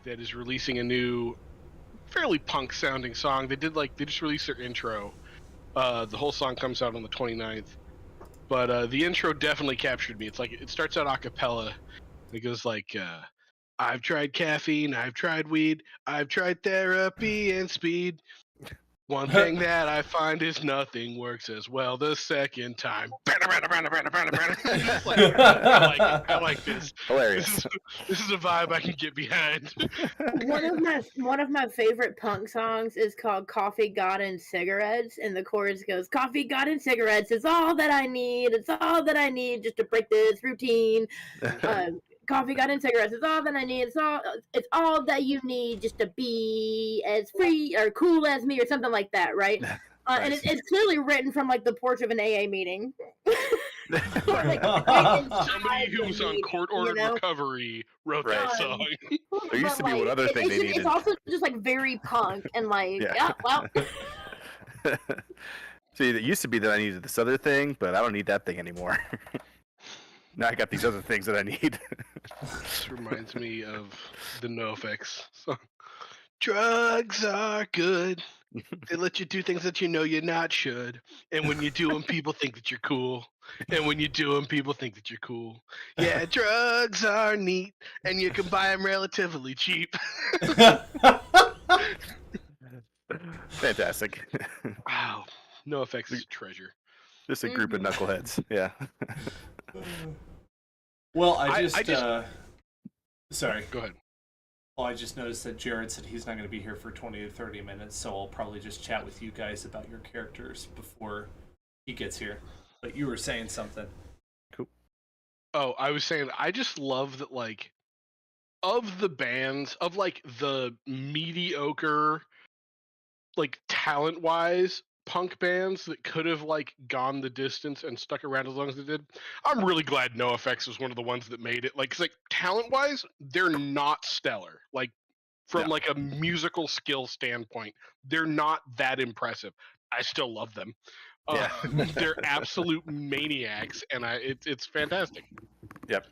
that is releasing a new, fairly punk-sounding song. They just released their intro. The whole song comes out on the 29th. But the intro definitely captured me. It's like it starts out a cappella. It goes like, I've tried caffeine, I've tried weed, I've tried therapy and speed. One thing that I find is nothing works as well the second time. It's like, I like it. I like this. Hilarious. This is a vibe I can get behind. One of my favorite punk songs is called "Coffee, God, and Cigarettes," and the chorus goes, "Coffee, God, and cigarettes is all that I need. It's all that I need just to break this routine. Coffee, God, and cigarettes is all that I need. It's all that you need just to be as free or cool as me," or something like that, right? Nice. And it's clearly written from like the porch of an AA meeting. Somebody who's on court-ordered recovery wrote that song. There used to be one other thing they needed. It's also just like very punk and like, yeah well. See, it used to be that I needed this other thing, but I don't need that thing anymore. Now I got these other things that I need. This reminds me of the NoFX song. Drugs are good. They let you do things that you know you're not should. And when you do them, people think that you're cool. And when you do them, people think that you're cool. Yeah, drugs are neat, and you can buy them relatively cheap. Fantastic. Wow. NoFX is a treasure. Just a group of knuckleheads. Yeah. Well, I just sorry. Go ahead. Well, I just noticed that Jared said he's not going to be here for 20 to 30 minutes, so I'll probably just chat with you guys about your characters before he gets here. But you were saying something. Cool. Oh, I was saying, I just love that, like, of the bands, of, like, the mediocre, like, talent-wise punk bands that could have, like, gone the distance and stuck around as long as they did, I'm really glad NoFX was one of the ones that made it. Like, 'cause, like, talent-wise, they're not stellar. Like, from, like, a musical skill standpoint, they're not that impressive. I still love them. Yeah. They're absolute maniacs, and it's fantastic. Yep.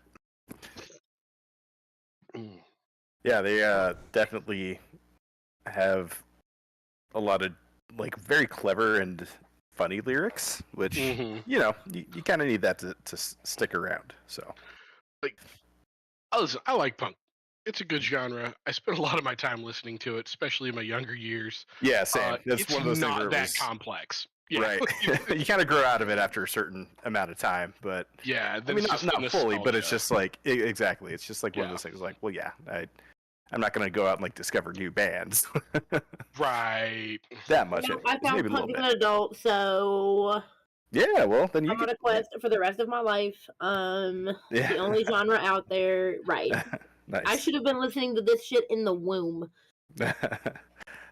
Yeah, they definitely have a lot of like very clever and funny lyrics, which you know you kind of need that to stick around. So, like, listen, I like punk. It's a good genre. I spent a lot of my time listening to it, especially in my younger years. Yeah, same. That's it's one of those not things that complex. Yeah. Right. You kind of grow out of it after a certain amount of time, but yeah, I mean, not fully, but it's just like exactly. It's just like one of those things. Like, well, yeah, I'm not going to go out and like discover new bands. Right. That much. Yeah, I found punk as an adult, so yeah. Well, then I'm on a quest for the rest of my life. The only genre out there, right? Nice. I should have been listening to this shit in the womb.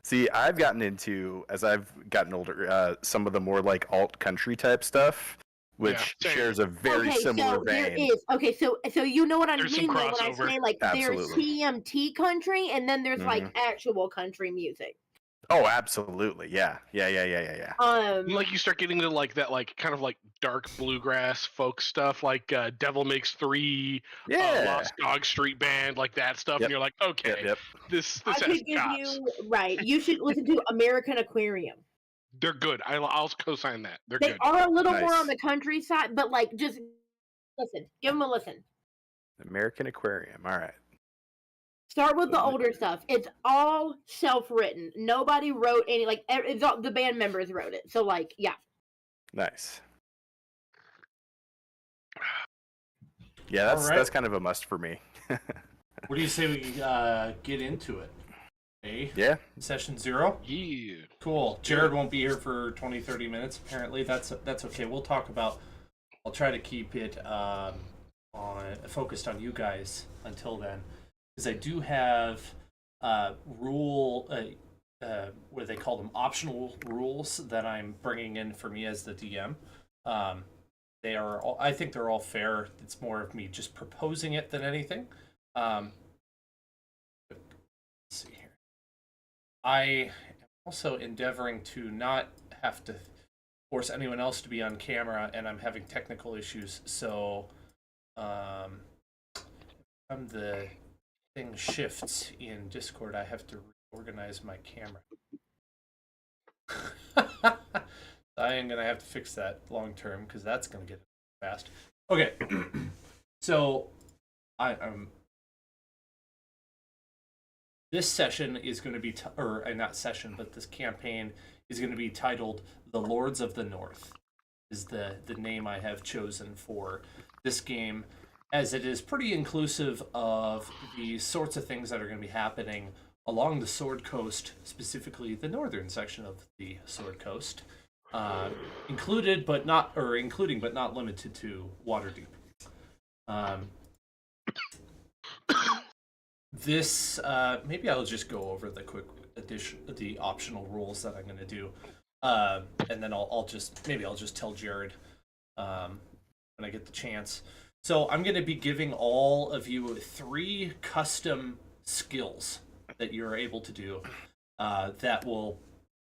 See, I've gotten into, as I've gotten older, some of the more like alt country type stuff, which shares a very similar vein. There is. Okay, so you know what I There's mean some when I crossover. say like there's Absolutely. CMT country and then there's like actual country music. Oh, absolutely. Yeah. Like you start getting to like that, like kind of like dark bluegrass folk stuff, like Devil Makes Three, Lost Dog Street Band, like that stuff, and you're like, okay, this I has could give chops. you right. You should listen to American Aquarium. They're good. I'll co-sign that. They're They good. are a little more on the countryside, but like just listen, give them a listen. American Aquarium. All right. Start with the older stuff. It's all self-written. Nobody wrote any, like, it's all, the band members wrote it. So, like, yeah. Nice. Yeah, that's kind of a must for me. What do you say we get into it? Yeah. Session 0? Yeah. Cool. Jared won't be here for 20, 30 minutes, apparently. That's okay. We'll talk about... I'll try to keep it focused on you guys until then. Because I do have what do they call them? Optional rules that I'm bringing in for me as the DM. They are all, I think they're all fair. It's more of me just proposing it than anything. Let's see here. I am also endeavoring to not have to force anyone else to be on camera, and I'm having technical issues. So I'm the thing shifts in Discord, I have to reorganize my camera. I am gonna have to fix that long term because that's gonna get fast. Okay, so this session is going to be, or not session, but this campaign is going to be titled "The Lords of the North." Is the name I have chosen for this game, as it is pretty inclusive of the sorts of things that are going to be happening along the Sword Coast, specifically the northern section of the Sword Coast, including but not limited to Waterdeep. This maybe I'll just go over the quick the optional rules that I'm going to do, and then I'll just tell Jared when I get the chance. So I'm going to be giving all of you 3 custom skills that you're able to do that will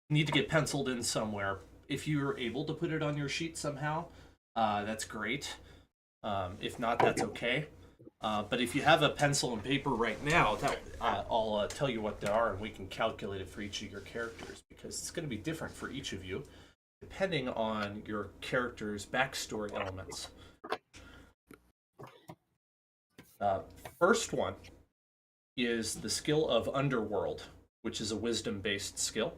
need to get penciled in somewhere. If you're able to put it on your sheet somehow, that's great. If not, that's okay. But if you have a pencil and paper right now, I'll tell you what they are, and we can calculate it for each of your characters, because it's going to be different for each of you, depending on your character's backstory elements. First one is the skill of Underworld, which is a wisdom-based skill.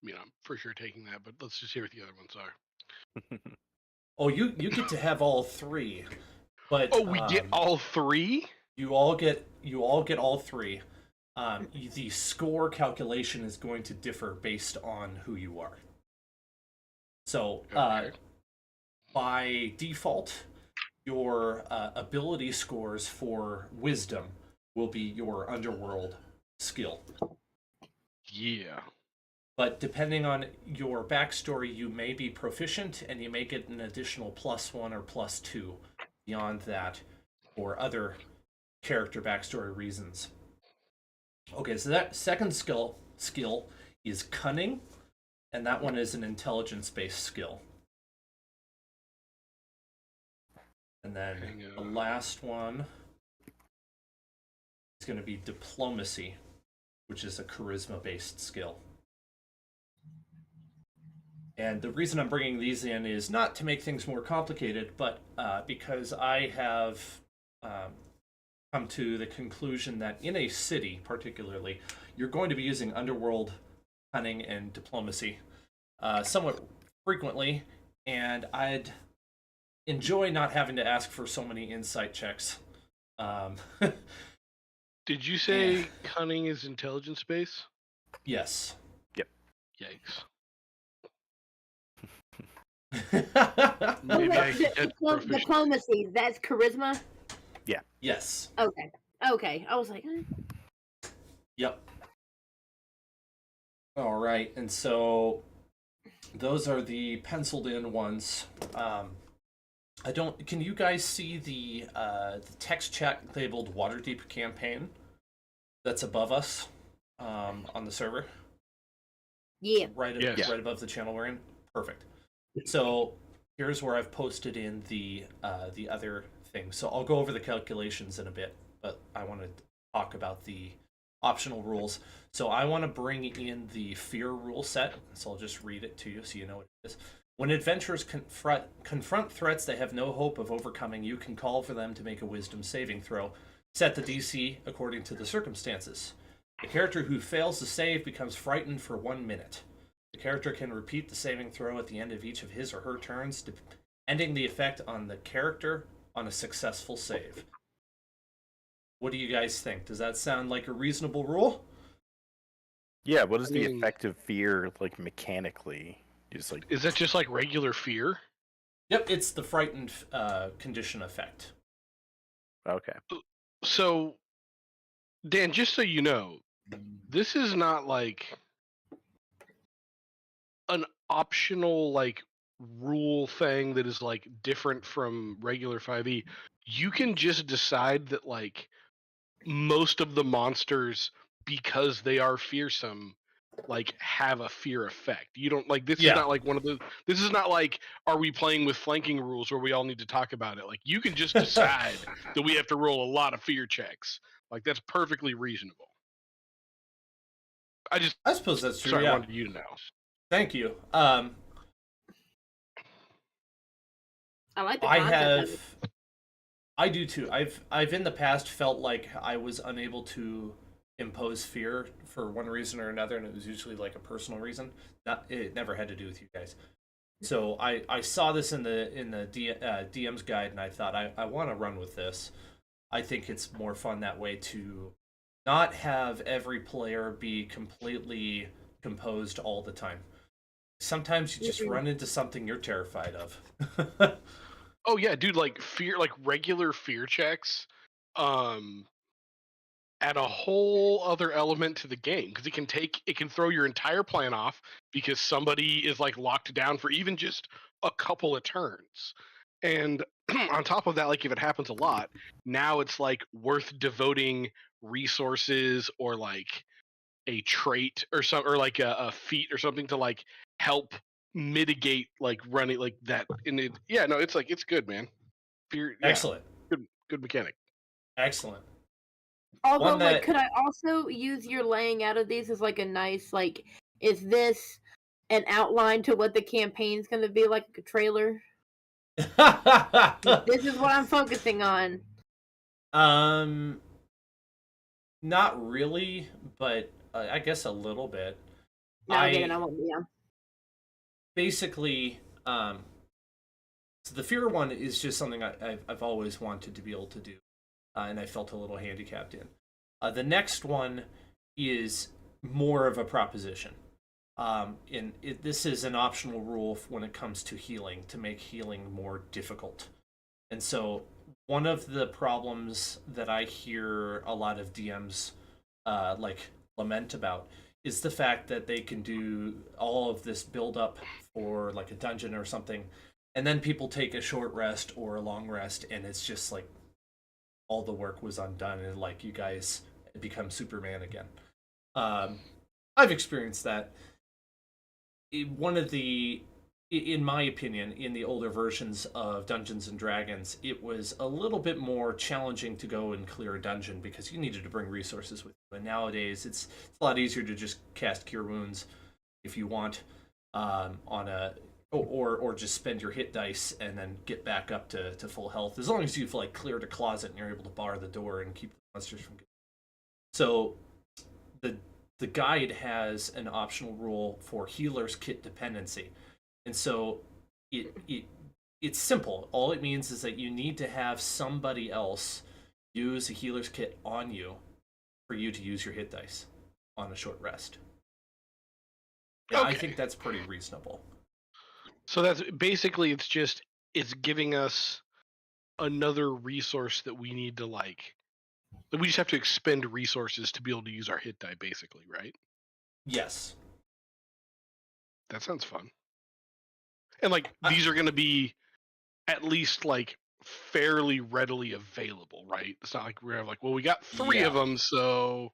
I mean, I'm for sure taking that, but let's just hear what the other ones are. Oh, you get to have all 3, but we get all 3. You all get all 3. The score calculation is going to differ based on who you are. So, Okay. by default, your ability scores for wisdom will be your Underworld skill. Yeah. But depending on your backstory, you may be proficient, and you may get an additional +1 or +2 beyond that for other character backstory reasons. Okay, so that second skill is Cunning, and that one is an intelligence-based skill. And then the last one is going to be Diplomacy, which is a charisma-based skill. And the reason I'm bringing these in is not to make things more complicated, but because I have come to the conclusion that in a city, particularly, you're going to be using Underworld, Cunning, and Diplomacy somewhat frequently, and I'd enjoy not having to ask for so many insight checks. Did you say Cunning is intelligence base? Yes. Yep. Yikes. Maybe I could get proficient. Diplomacy, that's charisma? Yes. Okay. Okay. I was like, Yep. All right, and so those are the penciled in ones. Can you guys see the text chat labeled Waterdeep campaign that's above us on the server? Yeah. Right above the channel we're in? Perfect. So here's where I've posted in the other thing. So I'll go over the calculations in a bit, but I want to talk about the optional rules. So I want to bring in the fear rule set. So I'll just read it to you so you know what it is. When adventurers confront threats they have no hope of overcoming, you can call for them to make a wisdom saving throw. Set the DC according to the circumstances. The character who fails to save becomes frightened for 1 minute. The character can repeat the saving throw at the end of each of his or her turns, ending the effect on the character on a successful save. What do you guys think? Does that sound like a reasonable rule? Yeah, what is the effect of fear, like, mechanically? Is that just like regular fear? Yep, it's the frightened condition effect. Okay. So, Dan, just so you know, this is not like an optional like rule thing that is like different from regular 5e. You can just decide that like most of the monsters, because they are fearsome, like have a fear effect. You don't like this Yeah. is not like one of the this is not like are we playing with flanking rules where we all need to talk about it. Like you can just decide that we have to roll a lot of fear checks. Like that's perfectly reasonable. I suppose that's true. Sorry, Yeah. I wanted you to know. Thank you. I like the concept. I do too. I've in the past felt like I was unable to impose fear for one reason or another, and it was usually like a personal reason. It never had to do with you guys. So I saw this in the DM's guide, and I thought I want to run with this. I think it's more fun that way to not have every player be completely composed all the time. Sometimes you just run into something you're terrified of. Oh yeah, dude, like fear, like regular fear checks add a whole other element to the game because it can throw your entire plan off because somebody is like locked down for even just a couple of turns. And on top of that, like if it happens a lot, now it's like worth devoting resources or like a trait or something or like a feat or something to like help mitigate like running like that. And it's like it's good, man. Fear, yeah, Excellent. good mechanic. Excellent. Although, like, could I also use your laying out of these as like a nice, like, is this an outline to what the campaign's going to be like a trailer? This is what I'm focusing on. Not really, but I guess a little bit. Basically, so the fear one is just something I've always wanted to be able to do, and I felt a little handicapped in. The next one is more of a proposition. This is an optional rule when it comes to healing, to make healing more difficult. And so one of the problems that I hear a lot of DMs like lament about is the fact that they can do all of this build up for like a dungeon or something, and then people take a short rest or a long rest, and it's just like all the work was undone, and like you guys become Superman again. I've experienced that. In my opinion, in the older versions of Dungeons and Dragons, it was a little bit more challenging to go and clear a dungeon because you needed to bring resources with you. And nowadays, it's a lot easier to just cast Cure Wounds if you want, or just spend your hit dice and then get back up to full health. As long as you've like cleared a closet and you're able to bar the door and keep the monsters from getting. So the guide has an optional rule for healer's kit dependency. And so it's simple. All it means is that you need to have somebody else use a healer's kit on you for you to use your hit dice on a short rest. Yeah, okay. I think that's pretty reasonable. So that's basically it's giving us another resource that we need to like. We just have to expend resources to be able to use our hit die, basically, right? Yes. That sounds fun. And like these are going to be at least like fairly readily available, right? It's not like we're like, well, we got 3 of them, so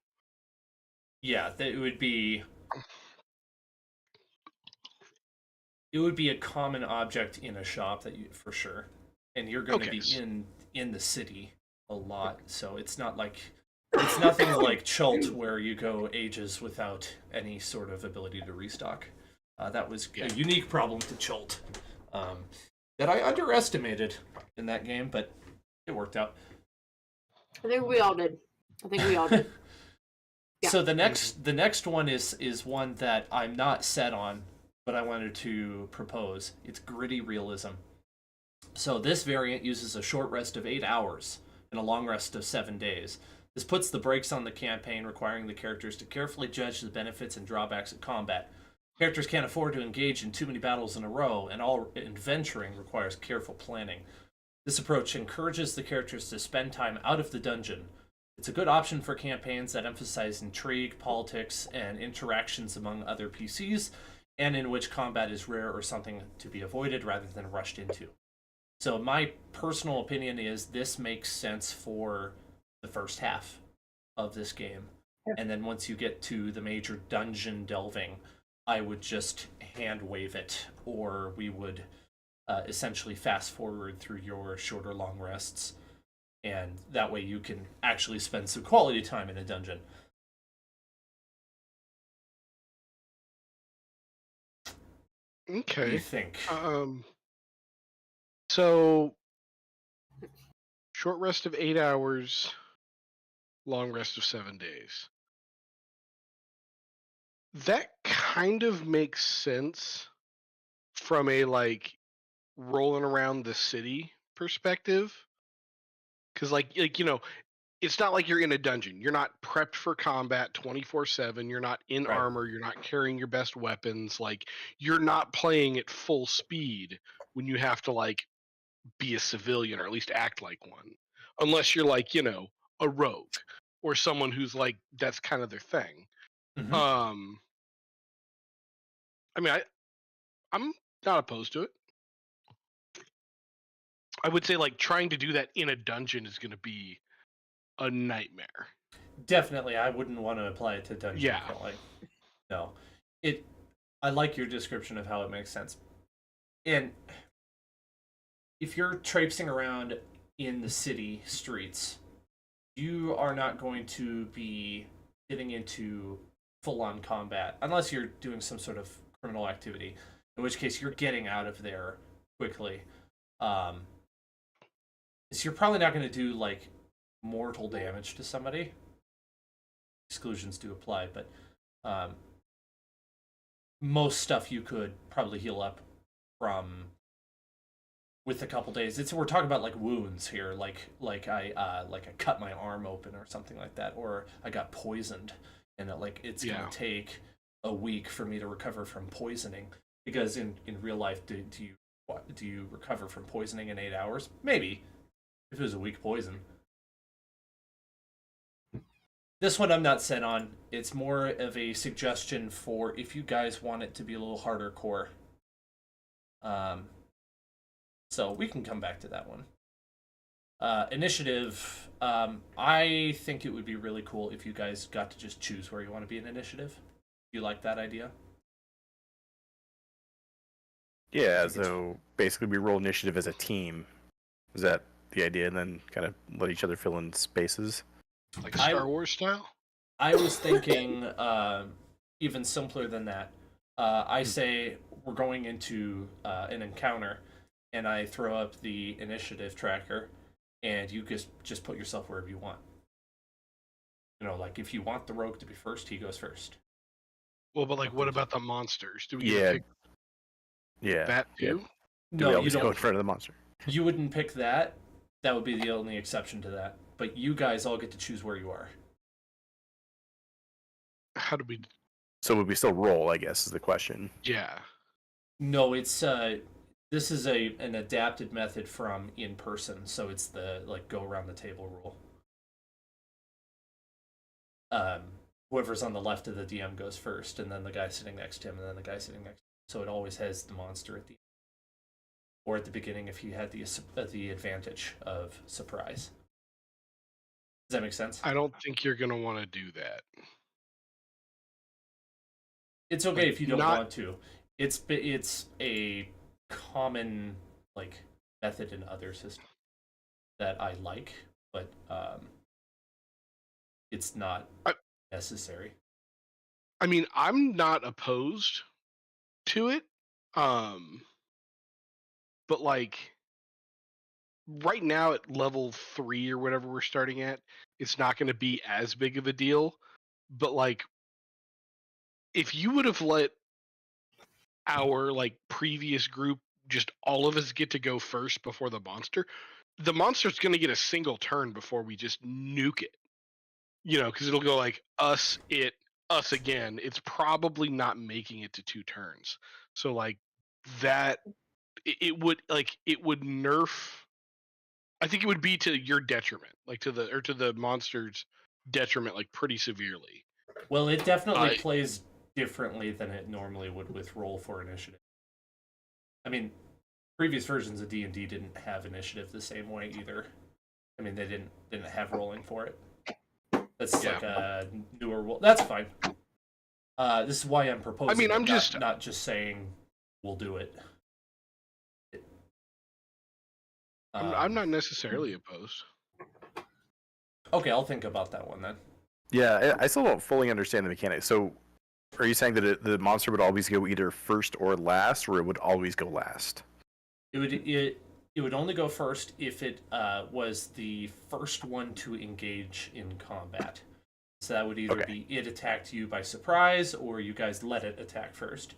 yeah, it would be a common object in a shop that you for sure, and you're going to be in the city a lot, so it's nothing like Chult where you go ages without any sort of ability to restock. That was a unique problem to Chult that I underestimated in that game, but it worked out. I think we all did. Yeah. So the next one is one that I'm not set on, but I wanted to propose. It's gritty realism. So this variant uses a short rest of 8 hours and a long rest of 7 days. This puts the brakes on the campaign, requiring the characters to carefully judge the benefits and drawbacks of combat. Characters can't afford to engage in too many battles in a row, and all adventuring requires careful planning. This approach encourages the characters to spend time out of the dungeon. It's a good option for campaigns that emphasize intrigue, politics, and interactions among other PCs, and in which combat is rare or something to be avoided rather than rushed into. So my personal opinion is this makes sense for the first half of this game. and then once you get to the major dungeon delving, I would just hand wave it, or we would essentially fast forward through your shorter long rests, and that way you can actually spend some quality time in a dungeon. What do you Okay. think? So short rest of 8 hours, long rest of 7 days. That kind of makes sense from a like rolling around the city perspective, because it's not like you're in a dungeon. You're not prepped for combat 24/7. You're not in Right. armor. You're not carrying your best weapons. Like, you're not playing at full speed when you have to like be a civilian or at least act like one, unless you're like a rogue or someone who's like that's kind of their thing. Mhm. I mean, I'm not opposed to it. I would say like trying to do that in a dungeon is going to be a nightmare. Definitely, I wouldn't want to apply it to dungeon Yeah. crawling. No, I like your description of how it makes sense. And if you're traipsing around in the city streets, you are not going to be getting into full-on combat unless you're doing some sort of criminal activity, in which case you're getting out of there quickly. So you're probably not going to do like mortal damage to somebody. Exclusions do apply, but most stuff you could probably heal up from with a couple days. We're talking about like wounds here, like I cut my arm open or something like that, or I got poisoned, and it's gonna take a week for me to recover from poisoning. Because in real life, do you recover from poisoning in 8 hours? Maybe, if it was a weak poison. This one I'm not set on. It's more of a suggestion for if you guys want it to be a little harder core. So we can come back to that one. Initiative. I think it would be really cool if you guys got to just choose where you want to be in initiative. Do you like that idea? Yeah, so basically we roll initiative as a team. Is that the idea? And then kind of let each other fill in spaces? Like Star Wars style? I was thinking even simpler than that. I say we're going into an encounter, and I throw up the initiative tracker, and you just put yourself wherever you want. Like if you want the rogue to be first, he goes first. Well, but like, what about the monsters? Do we Yeah. pick that too? Do we always go in front of the monster? You wouldn't pick that. That would be the only exception to that. But you guys all get to choose where you are. How do we? So would we still roll? I guess is the question. Yeah. No, it's this is an adapted method from in person, so it's the go around the table rule. Whoever's on the left of the DM goes first, and then the guy sitting next to him, and then the guy sitting next to him. So it always has the monster at the end. Or at the beginning if he had the advantage of surprise. Does that make sense? I don't think you're gonna want to do that. It's okay if you don't want to. It's a common method in other systems that I like, but it's not necessary. I mean, I'm not opposed to it, but right now at level 3 or whatever we're starting at, it's not going to be as big of a deal. But if you would have let our previous group just all of us get to go first before the monster's going to get a single turn before we just nuke it. Because it'll go us again. It's probably not making it to 2 turns. So that it would nerf. I think it would be to your detriment, to the monster's detriment, pretty severely. Well, it definitely plays differently than it normally would with roll for initiative. I mean, previous versions of D&D didn't have initiative the same way either. I mean, they didn't have rolling for it. That's Yeah. like a newer rule. That's fine. This is why I'm proposing. I mean, I'm it, not just saying we'll do it. I'm not necessarily opposed. Okay, I'll think about that one then. Yeah, I still don't fully understand the mechanics. So, are you saying that the monster would always go either first or last, or it would always go last? It would only go first if it was the first one to engage in combat. So that would either be it attacked you by surprise, or you guys let it attack first.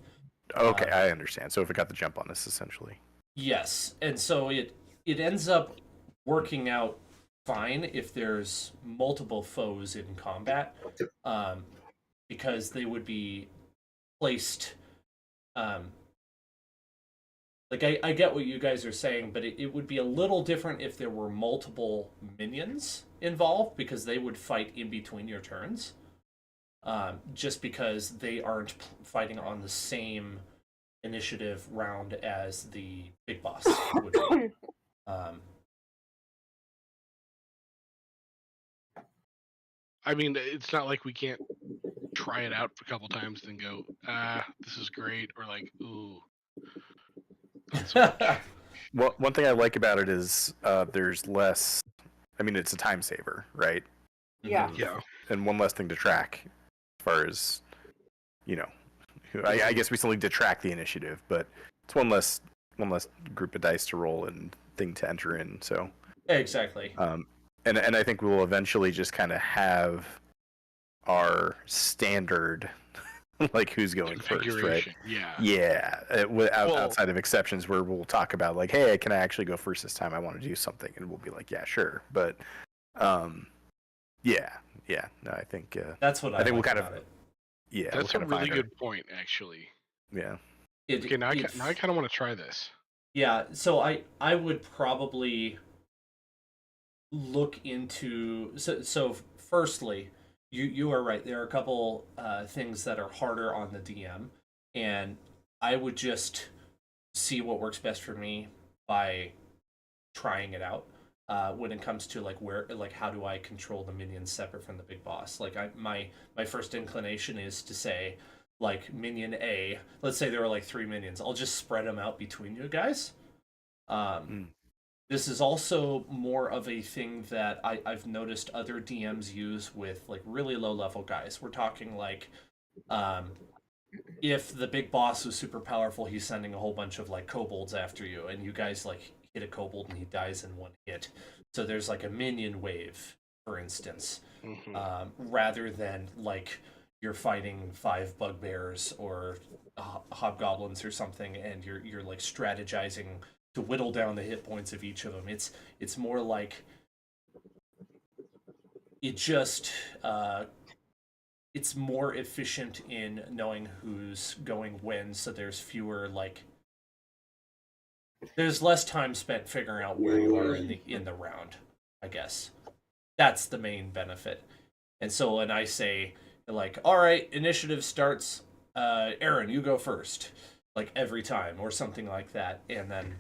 Okay, I understand. So if it got the jump on us, essentially. Yes, and so it ends up working out fine if there's multiple foes in combat, because they would be placed. Like I get what you guys are saying, but it would be a little different if there were multiple minions involved, because they would fight in between your turns. Just because they aren't fighting on the same initiative round as the big boss would be. I mean, it's not like we can't try it out a couple times, then go, this is great, or like, ooh. Well, one thing I like about it is there's less. I mean, it's a time saver, right? Yeah. Yeah. And one less thing to track, as far as I guess we still need to track the initiative, but it's one less group of dice to roll and thing to enter in. So exactly. And I think we'll eventually just kind of have our standard, like who's going first, right? Yeah. Yeah. Outside of exceptions where we'll talk about like, hey, can I actually go first this time? I want to do something, and we'll be like, yeah, sure. But, yeah. No, I think that's what I think. We'll kind of it. Yeah, that's a really good point, actually. Yeah. Okay, now I kind of want to try this. Yeah. So I would probably look into so firstly, you are right, there are a couple things that are harder on the DM, and I would just see what works best for me by trying it out when it comes to like how do I control the minions separate from the big boss. Like my first inclination is to say, like, minion A, let's say there are like 3 minions, I'll just spread them out between you guys. This is also more of a thing that I've noticed other DMs use with like really low level guys. We're talking like, if the big boss was super powerful, he's sending a whole bunch of like kobolds after you, and you guys like hit a kobold and he dies in one hit. So there's like a minion wave, for instance, rather than like you're fighting 5 bugbears or hobgoblins or something, and you're like strategizing to whittle down the hit points of each of them. It's more like it just it's more efficient in knowing who's going when, so there's fewer like there's less time spent figuring out where you are in the round, I guess. That's the main benefit. And so when I say like, all right, initiative starts, Aaron, you go first, like every time or something like that, and then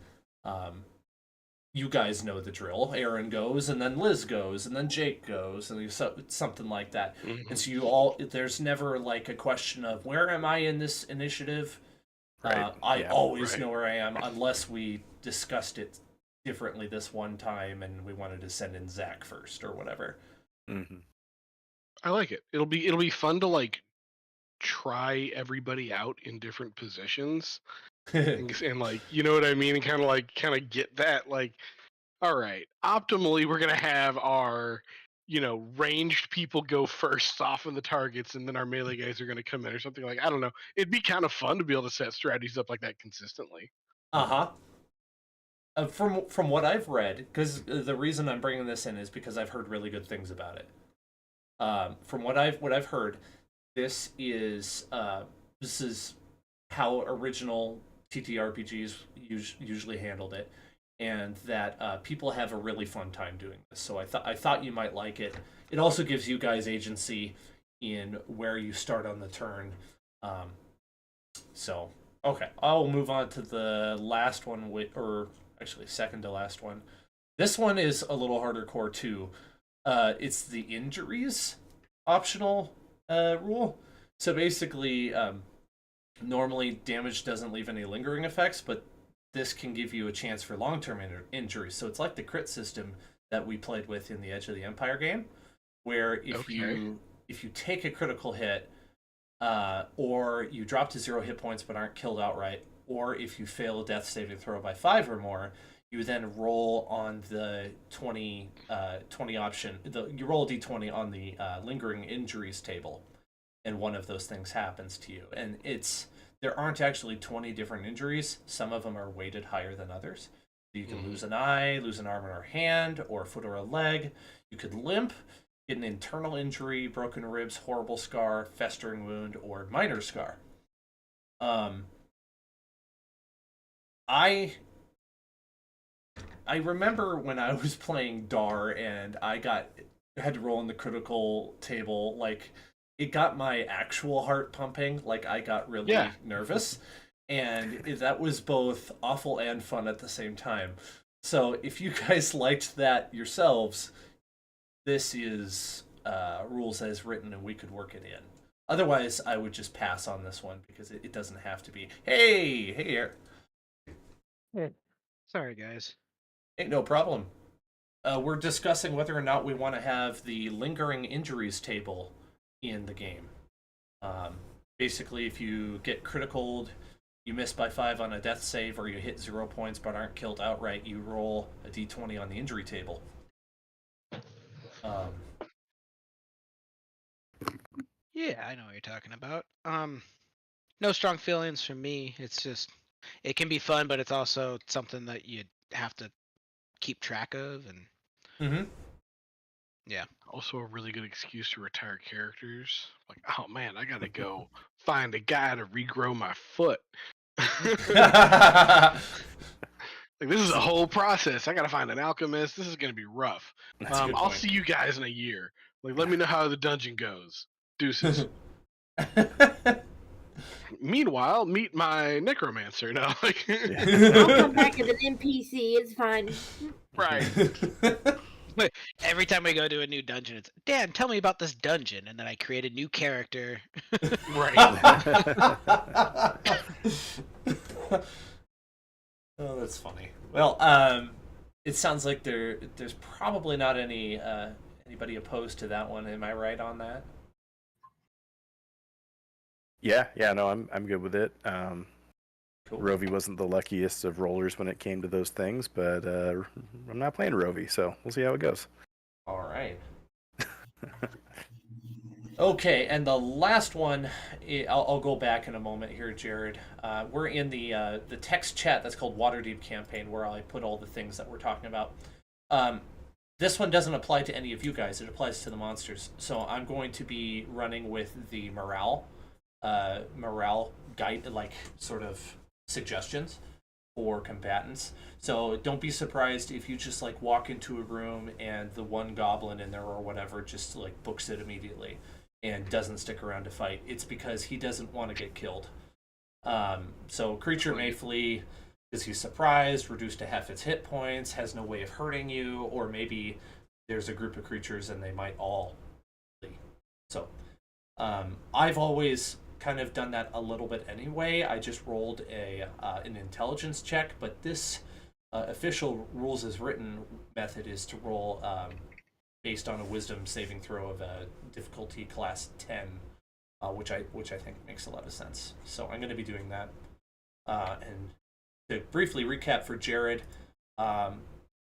you guys know the drill. Aaron goes, and then Liz goes, and then Jake goes, and something like that. And so you all, there's never like a question of where am I in this initiative. Right. I always know where I am, unless we discussed it differently this one time and we wanted to send in Zach first or whatever. I like it. It'll be fun to like try everybody out in different positions. And like, you know what I mean, and kind of get that, like, all right, optimally we're gonna have our ranged people go first off of the targets, and then our melee guys are gonna come in or something. Like, I don't know, it'd be kind of fun to be able to set strategies up like that consistently. From what I've read, because the reason I'm bringing this in is because I've heard really good things about it. From what I've heard, this is how original TTRPGs usually handled it, and that people have a really fun time doing this. So I thought you might like it. It also gives you guys agency in where you start on the turn. So okay, I'll move on to the last one, or actually second to last one. This one is a little harder core too. It's the injuries. optional rule. So basically, normally damage doesn't leave any lingering effects, but this can give you a chance for long-term injuries. So it's like the crit system that we played with in the Edge of the Empire game, where if you take a critical hit, or you drop to 0 hit points but aren't killed outright, or if you fail a death saving throw by 5 or more, you then roll on the 20 option. You roll a d20 on the lingering injuries table, and one of those things happens to you. And there aren't actually 20 different injuries. Some of them are weighted higher than others. You can lose an eye, lose an arm or a hand, or a foot or a leg. You could limp, get an internal injury, broken ribs, horrible scar, festering wound, or minor scar. I remember when I was playing Dar and I had to roll in the critical table, like, it got my actual heart pumping, like I got really nervous, and that was both awful and fun at the same time. So if you guys liked that yourselves, this is rules as written and we could work it in. Otherwise, I would just pass on this one because it doesn't have to be, hey, Eric. Hey. Sorry, guys. Ain't no problem. We're discussing whether or not we want to have the lingering injuries table in the game. Basically, if you get criticaled, you miss by 5 on a death save, or you hit 0 points but aren't killed outright, you roll a d20 on the injury table. Yeah, I know what you're talking about. No strong feelings from me. It's just, it can be fun, but it's also something that you have to keep track of, and yeah. Also, a really good excuse to retire characters. Like, oh man, I gotta go find a guy to regrow my foot. Like, this is a whole process. I gotta find an alchemist. This is gonna be rough. I'll see you guys in a year. Like, let me know how the dungeon goes. Deuces. Meanwhile, meet my necromancer. No, like, I'll come back as an NPC. It's fine. right. Every time we go to a new dungeon, it's, Dan, tell me about this dungeon, and then I create a new character. Right. Oh, that's funny. Well, it sounds like there's probably not anybody opposed to that one. Am I right on that? Yeah, no, I'm good with it. Cool. Rovi wasn't the luckiest of rollers when it came to those things, but I'm not playing Rovi, so we'll see how it goes. All right. Okay, and the last one, I'll go back in a moment here, Jared. We're in the text chat that's called Waterdeep campaign, where I put all the things that we're talking about. This one doesn't apply to any of you guys. It applies to the monsters. So I'm going to be running with the morale guide, like, sort of suggestions for combatants. So don't be surprised if you just, like, walk into a room and the one goblin in there or whatever just, like, books it immediately and doesn't stick around to fight. It's because he doesn't want to get killed. So creature may flee because he's surprised, reduced to half its hit points, has no way of hurting you, or maybe there's a group of creatures and they might all flee. So I've always kind of done that a little bit anyway. I just rolled an intelligence check, but this official rules as written method is to roll based on a wisdom saving throw of a difficulty class 10, which I think makes a lot of sense. So I'm going to be doing that. And to briefly recap for Jared, at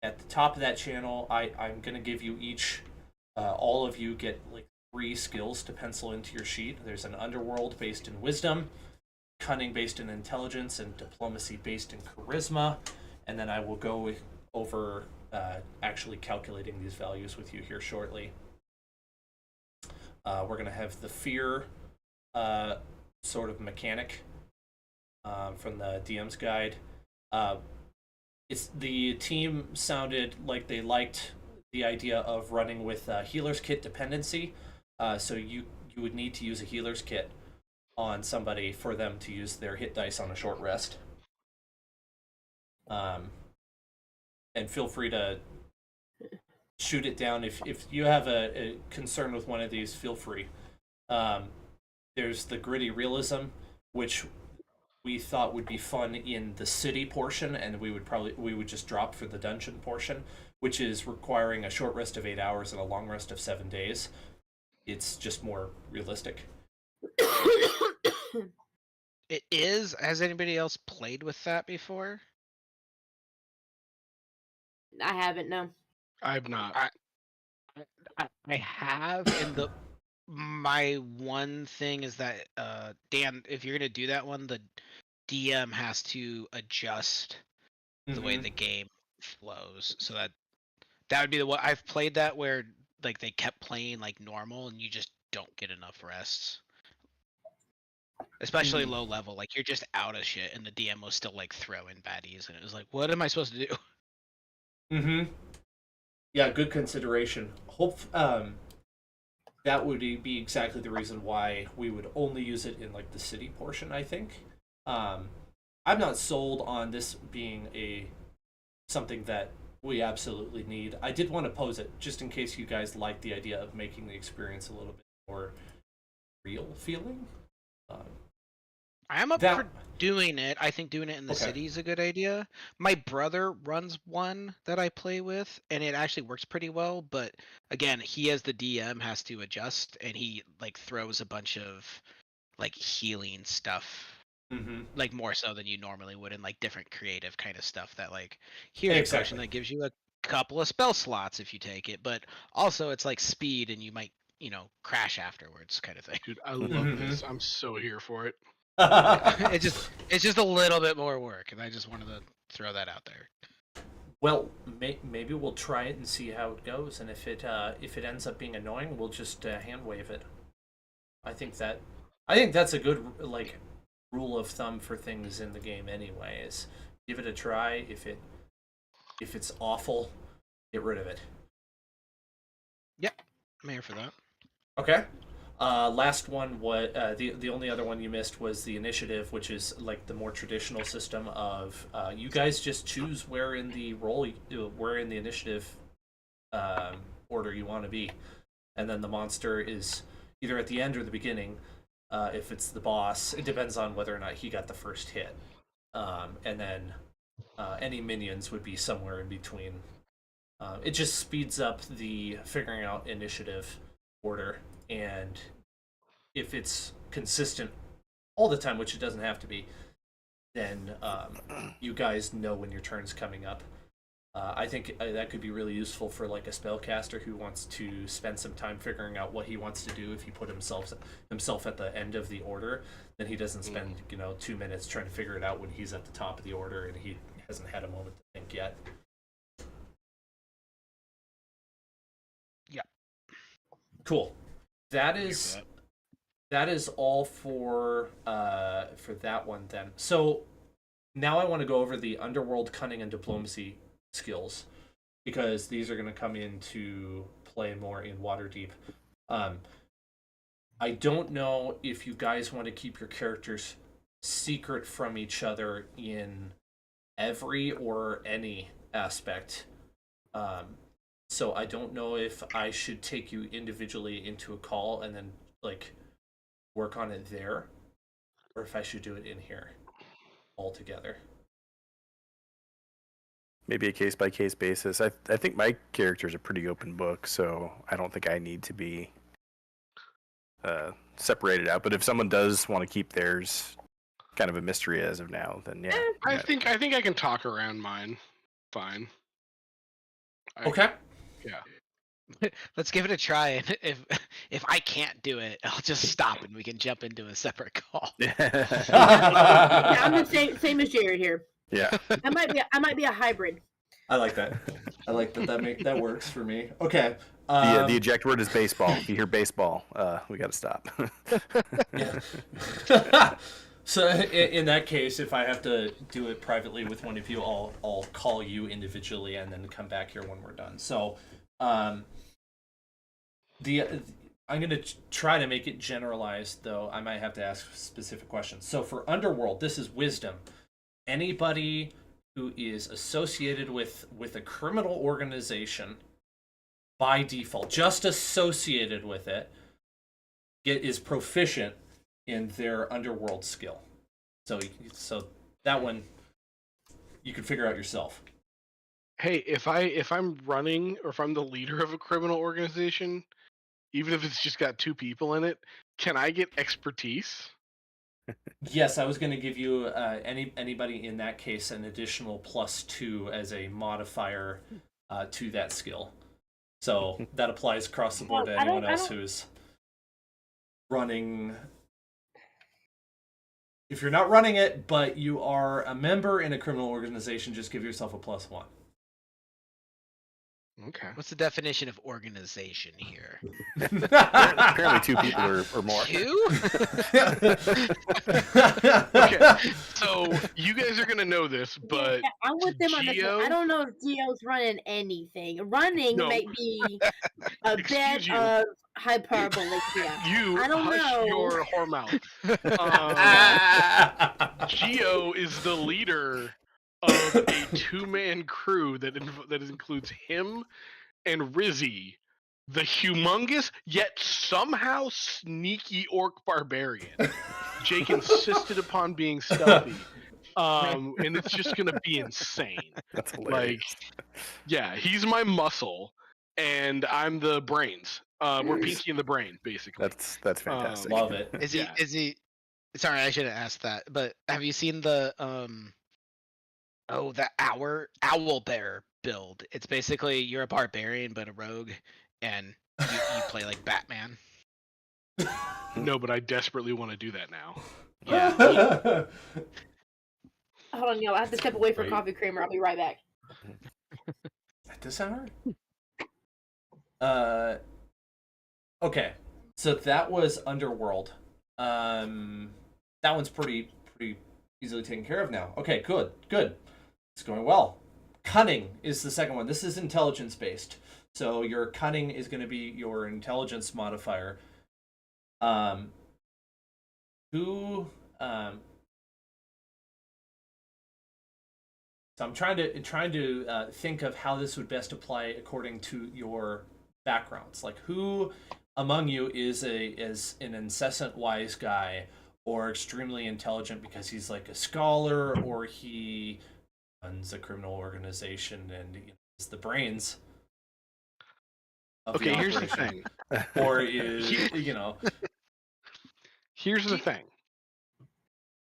the top of that channel, I'm going to give you each, all of you get like 3 skills to pencil into your sheet. There's an underworld based in wisdom, cunning based in intelligence, and diplomacy based in charisma. And then I will go over actually calculating these values with you here shortly. We're going to have the fear sort of mechanic from the DM's guide. The team sounded like they liked the idea of running with healer's kit dependency. So you would need to use a healer's kit on somebody for them to use their hit dice on a short rest. And feel free to shoot it down. If you have a concern with one of these, feel free. There's the gritty realism, which we thought would be fun in the city portion, and we would just drop for the dungeon portion, which is requiring a short rest of 8 hours and a long rest of 7 days. It's just more realistic. It is. Has anybody else played with that before? I haven't, no. I've not. I have, and my one thing is that Dan, if you're gonna do that one, the DM has to adjust the way the game flows, so that would be the one. I've played that where like they kept playing like normal, and you just don't get enough rests. Especially low level, like you're just out of shit, and the DM was still like throwing baddies, and it was like, what am I supposed to do? Yeah, good consideration. That would be exactly the reason why we would only use it in like the city portion, I think. I'm not sold on this being something that we absolutely need. I did want to pose it just in case you guys like the idea of making the experience a little bit more real feeling. I am up for doing it. I think doing it in the city is a good idea. My brother runs one that I play with, and it actually works pretty well. But again, he as the DM has to adjust, and he like throws a bunch of like healing stuff, like more so than you normally would, in like different creative kind of stuff. That like here's a potion that gives you a couple of spell slots if you take it, but also it's like speed, and you might crash afterwards, kind of thing. Dude, I love this. I'm so here for it. It's just a little bit more work, and I just wanted to throw that out there. Well, maybe we'll try it and see how it goes, and if it ends up being annoying, we'll just hand wave it. I think that's a good like rule of thumb for things in the game anyway. Is give it a try. If it's awful, get rid of it. Yep, I'm here for that. Okay. Last one was the only other one you missed was the initiative, which is like the more traditional system of you guys just choose where in the initiative order you want to be, and then the monster is either at the end or the beginning. If it's the boss, it depends on whether or not he got the first hit, and then any minions would be somewhere in between. It just speeds up the figuring out initiative order. And if it's consistent all the time, which it doesn't have to be, then you guys know when your turn's coming up. I think that could be really useful for like a spellcaster who wants to spend some time figuring out what he wants to do. If he put himself at the end of the order, then he doesn't spend 2 minutes trying to figure it out when he's at the top of the order and he hasn't had a moment to think yet. Yeah. Cool. That is all for that one then. So now I want to go over the underworld cunning and diplomacy skills, because these are going to come into play more in Waterdeep. I don't know if you guys want to keep your characters secret from each other in every or any aspect. So I don't know if I should take you individually into a call and then like work on it there, or if I should do it in here all together. Maybe a case-by-case basis. I think my character's a pretty open book, so I don't think I need to be separated out. But if someone does want to keep theirs kind of a mystery as of now, then yeah. I think I can talk around mine. Fine. Okay. Yeah. Let's give it a try, and if I can't do it, I'll just stop and we can jump into a separate call. Yeah, I'm the same as Jared here. Yeah. I might be a hybrid. I like that. I like that. That works for me. Okay. The eject word is baseball. If you hear baseball, we got to stop. Yeah. So in that case, if I have to do it privately with one of you, I'll call you individually and then come back here when we're done. So, I'm gonna try to make it generalized, though I might have to ask specific questions. So for Underworld, this is wisdom. Anybody who is associated with a criminal organization by default, just associated with it, is proficient in their underworld skill. So that one you can figure out yourself. Hey, if I'm running or if I'm the leader of a criminal organization, even if it's just got 2 people in it, can I get expertise? Yes, I was going to give you anybody in that case an additional +2 as a modifier to that skill. So that applies across the board to anyone else who's running. If you're not running it, but you are a member in a criminal organization, just give yourself a +1. Okay. What's the definition of organization here? Apparently 2 people or more. 2? Okay, so you guys are gonna know this, but Yeah, I'm with them on this. Geo? I don't know if Geo's running anything. Running No. may be a Excuse bit you. of hyperbole here. You I don't hush know. your whore mouth. Geo is the leader of a 2-man crew that includes him and Rizzy, the humongous yet somehow sneaky orc barbarian. Jake insisted upon being stealthy, and it's just gonna be insane. That's hilarious. Like, yeah, he's my muscle, and I'm the brains. We're Pinky and the Brain, basically. That's fantastic. Love it. Is he? Yeah. Is he? Sorry, I should have asked that. But have you seen the the owl bear build? It's basically you're a barbarian but a rogue, and you play like Batman. No, but I desperately want to do that now. Yeah. Hold on, yo. I have to step away for Right. coffee creamer. I'll be right back. That does sound right. Okay, so that was Underworld. That one's pretty easily taken care of now. Okay, good. It's going well. Cunning is the second one. This is intelligence based. So your cunning is going to be your intelligence modifier. So I'm trying to think of how this would best apply according to your backgrounds. Like, who among you is an incessant wise guy, or extremely intelligent because he's like a scholar, or he runs a criminal organization and is the brains of Okay, the here's the operation. thing. Or is Here's the thing.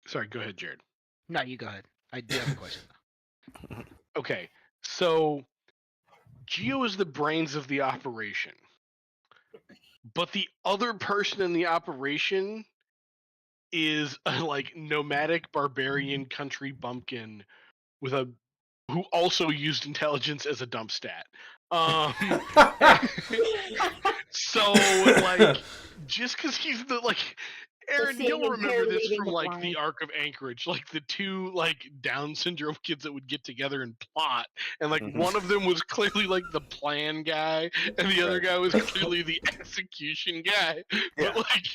Sorry, go ahead, Jared. No, you go ahead. I do have a question. Okay, so Geo is the brains of the operation, but the other person in the operation is a like nomadic barbarian country bumpkin who also used intelligence as a dump stat. So like, just because he's the like. Aaron, seeing you'll him remember this leading from the like blind. the Arc of Anchorage, like the 2 like Down syndrome kids that would get together and plot, and like Mhm. one of them was clearly like the plan guy, and the other Right. guy was clearly the execution guy. Yeah. But like,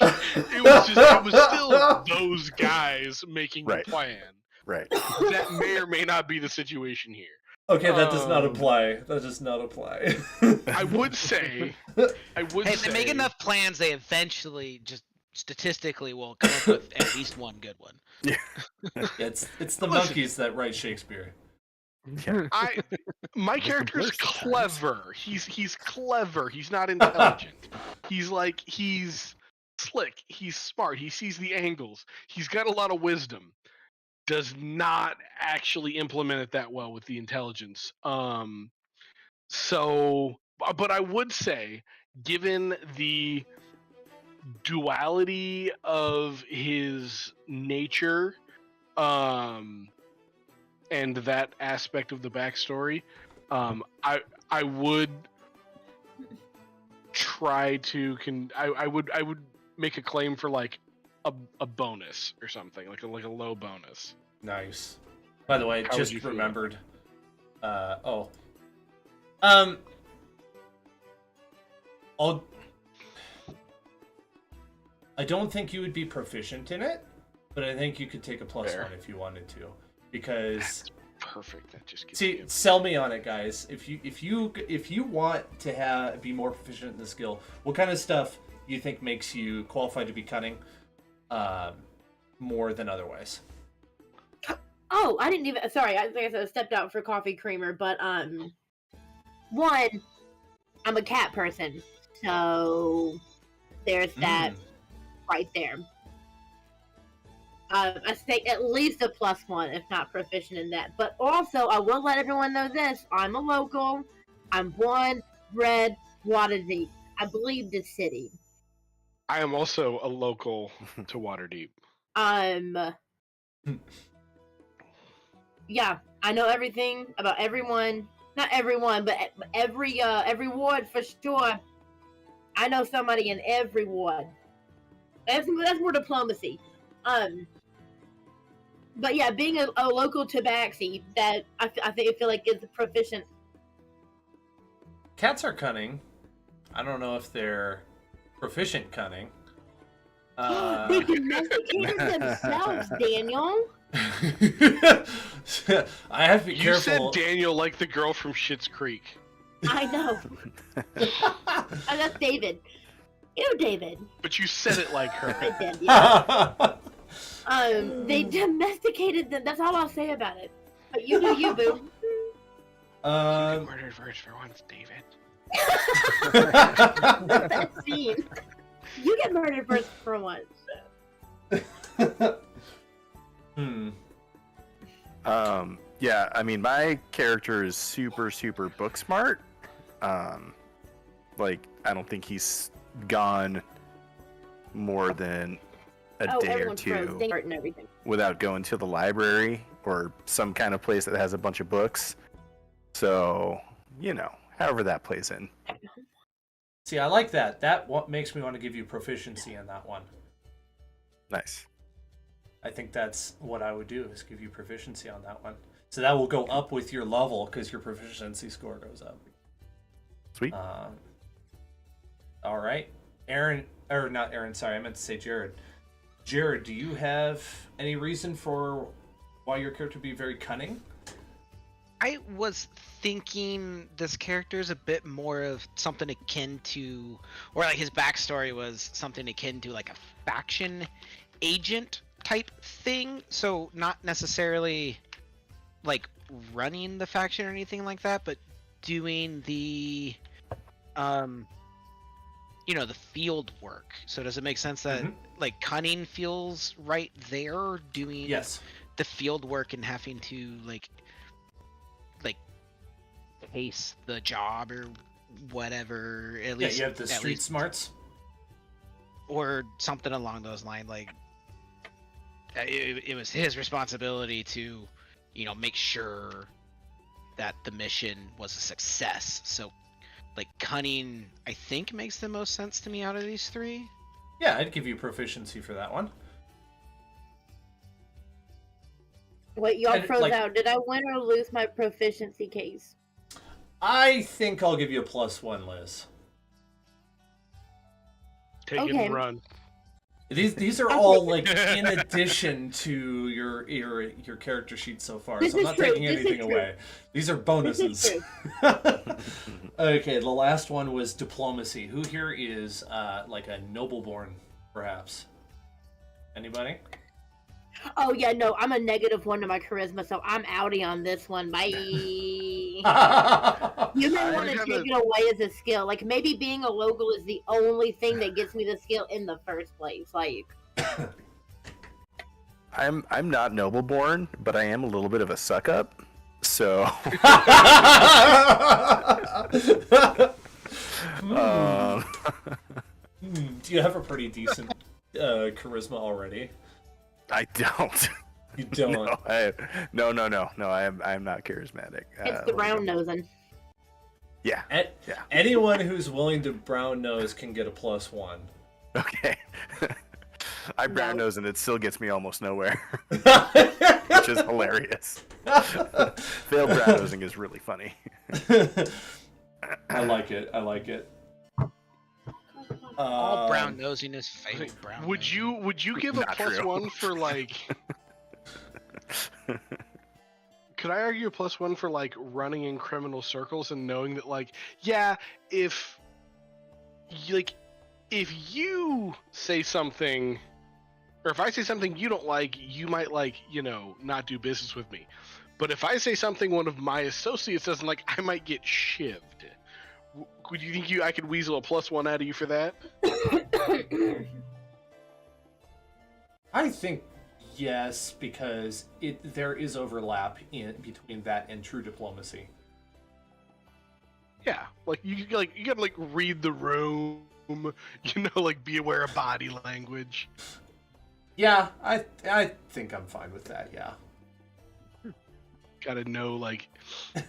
it was still those guys making Right. the plan. Right. That may or may not be the situation here. Okay, that does not Um, apply. That does not apply. I would say, Hey, if they make enough plans, they eventually just statistically will come up with at least one good one. It's the Listen. monkeys that write Shakespeare. My character is clever. He's clever. He's not intelligent. He's slick. He's smart. He sees the angles. He's got a lot of wisdom. Does not actually implement it that well with the intelligence. So, but I would say, given the duality of his nature, and that aspect of the backstory, I would try to I would make a claim for like a bonus or something, like a low bonus. Nice. By the way, How would just you feel? remembered. I don't think you would be proficient in it, but I think you could take a +1 if you wanted to, because perfect. That just gets See, me. sell me on it, guys. If you want to be more proficient in the skill, what kind of stuff you think makes you qualified to be cunning, more than otherwise? Oh, I didn't even. Sorry, I think I stepped out for coffee creamer, but one, I'm a cat person, so there's that right there. I think at least a +1, if not proficient in that. But also, I will let everyone know this: I'm a local. I'm born, bred, Waterdeep. I believe the city. I am also a local to Waterdeep. Yeah, I know everything about everyone. Not everyone, but every ward for sure. I know somebody in every ward. That's more diplomacy. But yeah, being a local tabaxi, that I feel like is proficient. Cats are cunning. I don't know if they're proficient cunning. They domesticated themselves, Daniel. I have to be You careful. said Daniel like the girl from Schitt's Creek. I know. Oh, that's David. Ew, David. But you said it like her. I did, yeah. They domesticated them. That's all I'll say about it. But you do you, boo. You get murdered first for once, David. That scene. You get murdered first for once. Yeah, I mean, my character is super book smart. Like, I don't think he's gone more than a day or two And everything. without going to the library or some kind of place that has a bunch of books. So, you know, however that plays in. See, I like that. That what makes me want to give you proficiency in that one. Nice. I think that's what I would do, is give you proficiency on that one. So that will go up with your level because your proficiency score goes up. Sweet. All right. Aaron, or not Aaron, sorry, I meant to say Jared. Jared, do you have any reason for why your character would be very cunning? I was thinking this character is a bit more of something akin to, or like his backstory was something akin to like a faction agent type thing. So not necessarily like running the faction or anything like that, but doing the, you know, the field work. So does it make sense that like cunning feels right there, doing Yes. the field work and having to like pace the job or whatever, at least you have the street smarts or something along those lines. Like it was his responsibility to, you know, make sure that the mission was a success. So like cunning, I think, makes the most sense to me out of these three. Yeah, I'd give you proficiency for that one. Wait, y'all And, froze like- out. Did I win or lose my proficiency case? I think I'll give you a +1, Liz. Take it Okay. and run. These are all like in addition to your character sheet so far, This so I'm is not true, taking this is anything true. away. These are This bonuses. is true. Okay, the last one was diplomacy. Who here is like a nobleborn, perhaps? Anybody? Oh yeah, no, I'm a -1 to my charisma, so I'm outie on this one. Bye. You may want to gotta- take it away as a skill. Like maybe being a local is the only thing that gets me the skill in the first place. Like I'm not nobleborn, but I am a little bit of a suck up. So Do you have a pretty decent charisma already? I don't. You don't. No, I am not charismatic. it's the brown nosing. Yeah. Yeah. Anyone who's willing to brown nose can get a +1. Okay. I brown No. nose and it still gets me almost nowhere, which is hilarious. Failed brown nosing is really funny. I like it. I like it. All brown nosing is failed brown. Would you give a Not true. +1 for like? could I argue a +1 for like running in criminal circles and knowing that like, yeah, if you say something, or if I say something you don't like, you might like, not do business with me. But if I say something one of my associates doesn't like, I might get shivved. Would you think I could weasel a +1 out of you for that? I think yes, because there is overlap between that and true diplomacy. Yeah, like you gotta like read the room, like be aware of body language. Yeah, I think I'm fine with that. Yeah. Gotta know, like,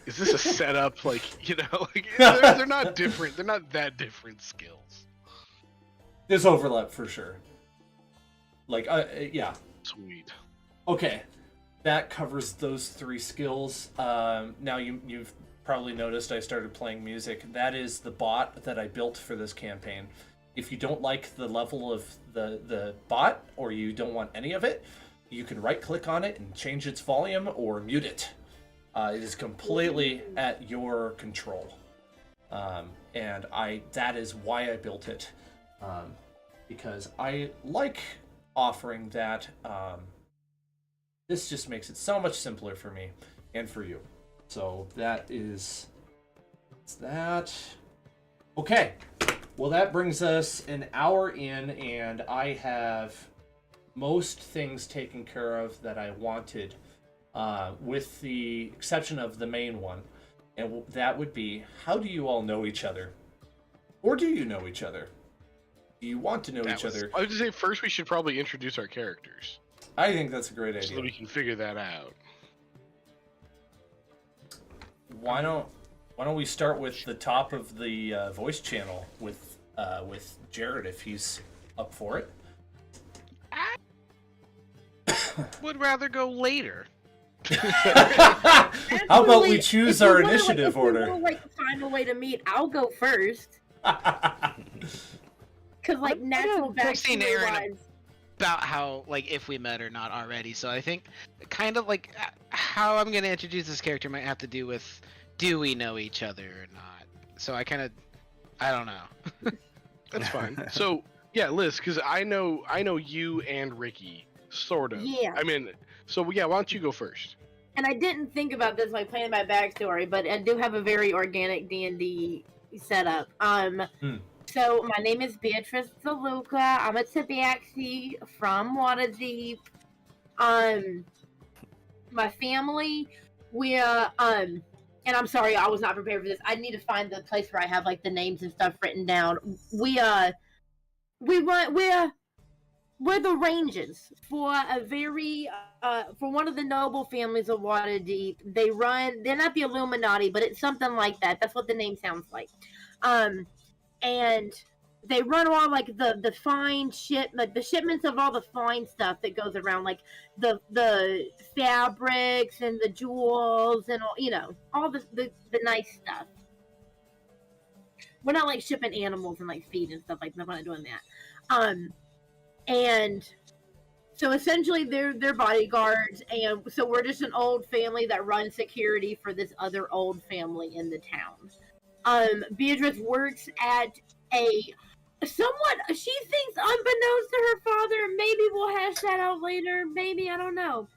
is this a setup? Like, they're not different. They're not that different skills. There's overlap for sure. Like, yeah. Sweet. Okay, that covers those 3 skills. Now you've probably noticed I started playing music. That is the bot that I built for this campaign. If you don't like the level of the bot, or you don't want any of it, you can right-click on it and change its volume or mute it. It is completely at your control. And that is why I built it. Because I like offering that. This just makes it so much simpler for me and for you. So that's that. Okay. Well, that brings us an hour in, and I have most things taken care of that I wanted, with the exception of the main one. And that would be, how do you all know each other? Or do you know each other? Do you want to know each other? I would just say first we should probably introduce our characters. I think that's a great So that idea. we can figure that out. Why don't we start with the top of the voice channel with Jared, if he's up for it? Would rather go later. How about we Actually, choose if you our wanna, initiative if you order? wanna, find a way to meet, I'll go first. Because, natural Texting backstory Aaron wise, about how if we met or not already. So I think kind of how I'm gonna introduce this character might have to do with, do we know each other or not? So I don't know. That's fine. So yeah, Liz, because I know you and Ricky, sort of. Yeah. I mean, so yeah, why don't you go first? and I didn't think about this planning my backstory, but I do have a very organic D&D setup. So my name is Beatrice DeLuca. I'm a Tabaxi from Waterdeep. My family, and I'm sorry, I was not prepared for this. I need to find the place where I have the names and stuff written down. We're the Rangers for for one of the noble families of Waterdeep. They're not the Illuminati, but it's something like that. That's what the name sounds like. And they run all the fine shit, the shipments of all the fine stuff that goes around, the fabrics and the jewels and all the nice stuff. We're not shipping animals and feed and stuff like that. We're not doing that. And so essentially they're bodyguards, and so we're just an old family that runs security for this other old family in the town. Beatrice works at she thinks unbeknownst to her father, maybe we'll hash that out later, maybe, I don't know.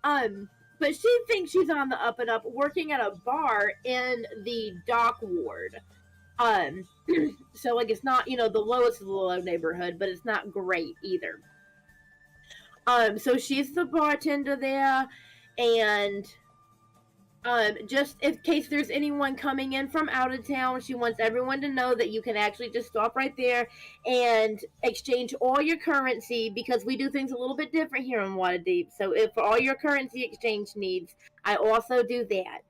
But she thinks she's on the up and up, working at a bar in the dock ward. So it's not, the lowest of the low neighborhood, but it's not great either. So she's the bartender there, and just in case there's anyone coming in from out of town, she wants everyone to know that you can actually just stop right there and exchange all your currency, because we do things a little bit different here in Waterdeep. So if for all your currency exchange needs, I also do that.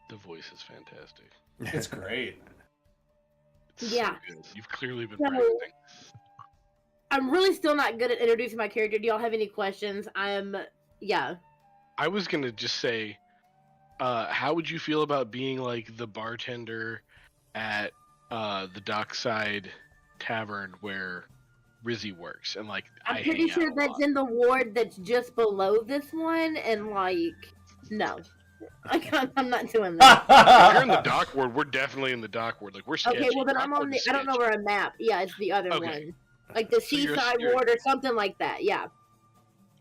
The voice is fantastic. It's great. It's Yeah. So good. You've clearly been So- practicing. I'm really still not good at introducing my character. Do y'all have any questions? Yeah. I was gonna just say, how would you feel about being the bartender at the Dockside Tavern where Rizzy works, and like I'm I pretty hang sure out a that's lot. in the ward that's just below this one, and like, no. I'm not doing that. If you're in the dock ward, we're definitely in the dock ward. Like we're sketchy. Okay, well then Dock I'm on ward the. is I don't know sketchy. where I'm at. Yeah, it's the other Okay. one, like the So you're- seaside you're- ward or something like that. Yeah.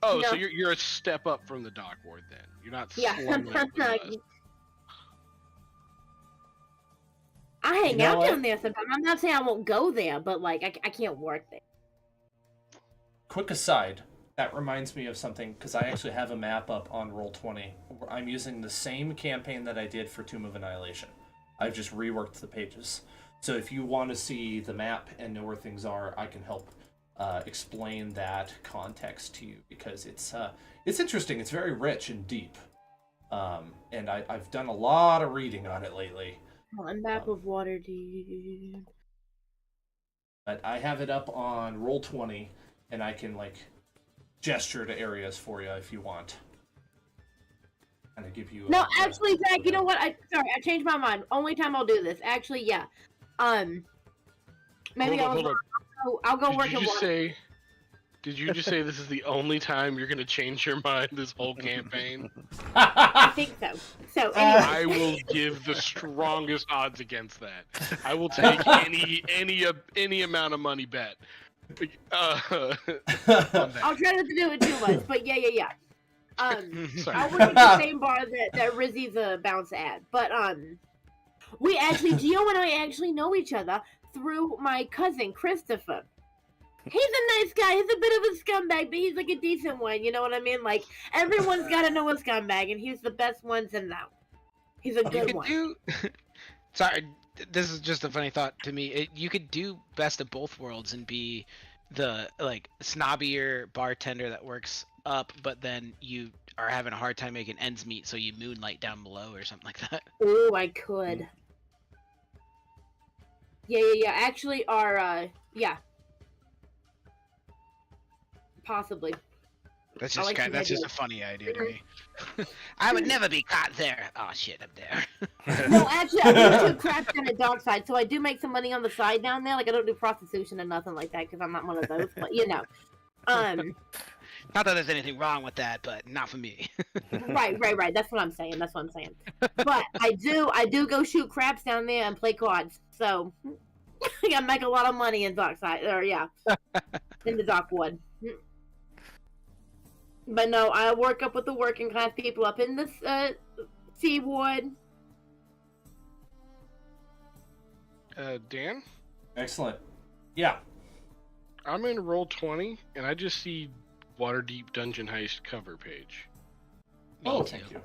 Oh, No. so you're a step up from the dock ward then. You're not Yeah. sluming up with us. I hang You know out what? down there sometimes. I'm not saying I won't go there, but like I can't work there. Quick aside, that reminds me of something, because I actually have a map up on Roll20. Where I'm using the same campaign that I did for Tomb of Annihilation. I've just reworked the pages. So if you want to see the map and know where things are, I can help explain that context to you, because it's interesting. It's very rich and deep. And I've done a lot of reading on it lately. On map of Waterdeep. But I have it up on Roll20, and I can like gesture to areas for you if you want. Kind of give you. No, actually, Zach, you know what? I changed my mind. Only time I'll do this. Actually, yeah. Maybe Hold on. I'll go work Did in you just water. say? Did you just say this is the only time you're gonna change your mind this whole campaign? I think so. So anyway, I will give the strongest odds against that. I will take any amount of money bet. On that. I'll try not to do it too much. But yeah. Sorry. I work at the same bar that Rizzy's bounce at. But we actually, Gio and I actually know each other through my cousin Christopher. He's a nice guy. He's a bit of a scumbag, but he's like a decent one. You know what I mean? Like everyone's got to know a scumbag, and he's the best ones in them. He's a You good could one. do. Sorry, this is just a funny thought to me. You could do best of both worlds and be the like snobbier bartender that works up, but then you are having a hard time making ends meet, so you moonlight down below or something like that. Oh, I could. Yeah. Actually, yeah. Possibly. That's I just like the that's just idea. a funny idea to me. I would never be caught there. Oh shit, I'm there. No, actually, I do crap down at Dockside, so I do make some money on the side down there. Like, I don't do prostitution or nothing like that because I'm not one of those. But you know, Not that there's anything wrong with that, but not for me. right. That's what I'm saying. But I do go shoot craps down there and play cards. So I make a lot of money in Dockside, or yeah, in the Dockwood. But no, I work up with the working class people up in this Sea Ward. Dan, Excellent. Yeah. I'm in Roll20, and I just see Waterdeep Dungeon Heist cover page. Oh, too. thank you.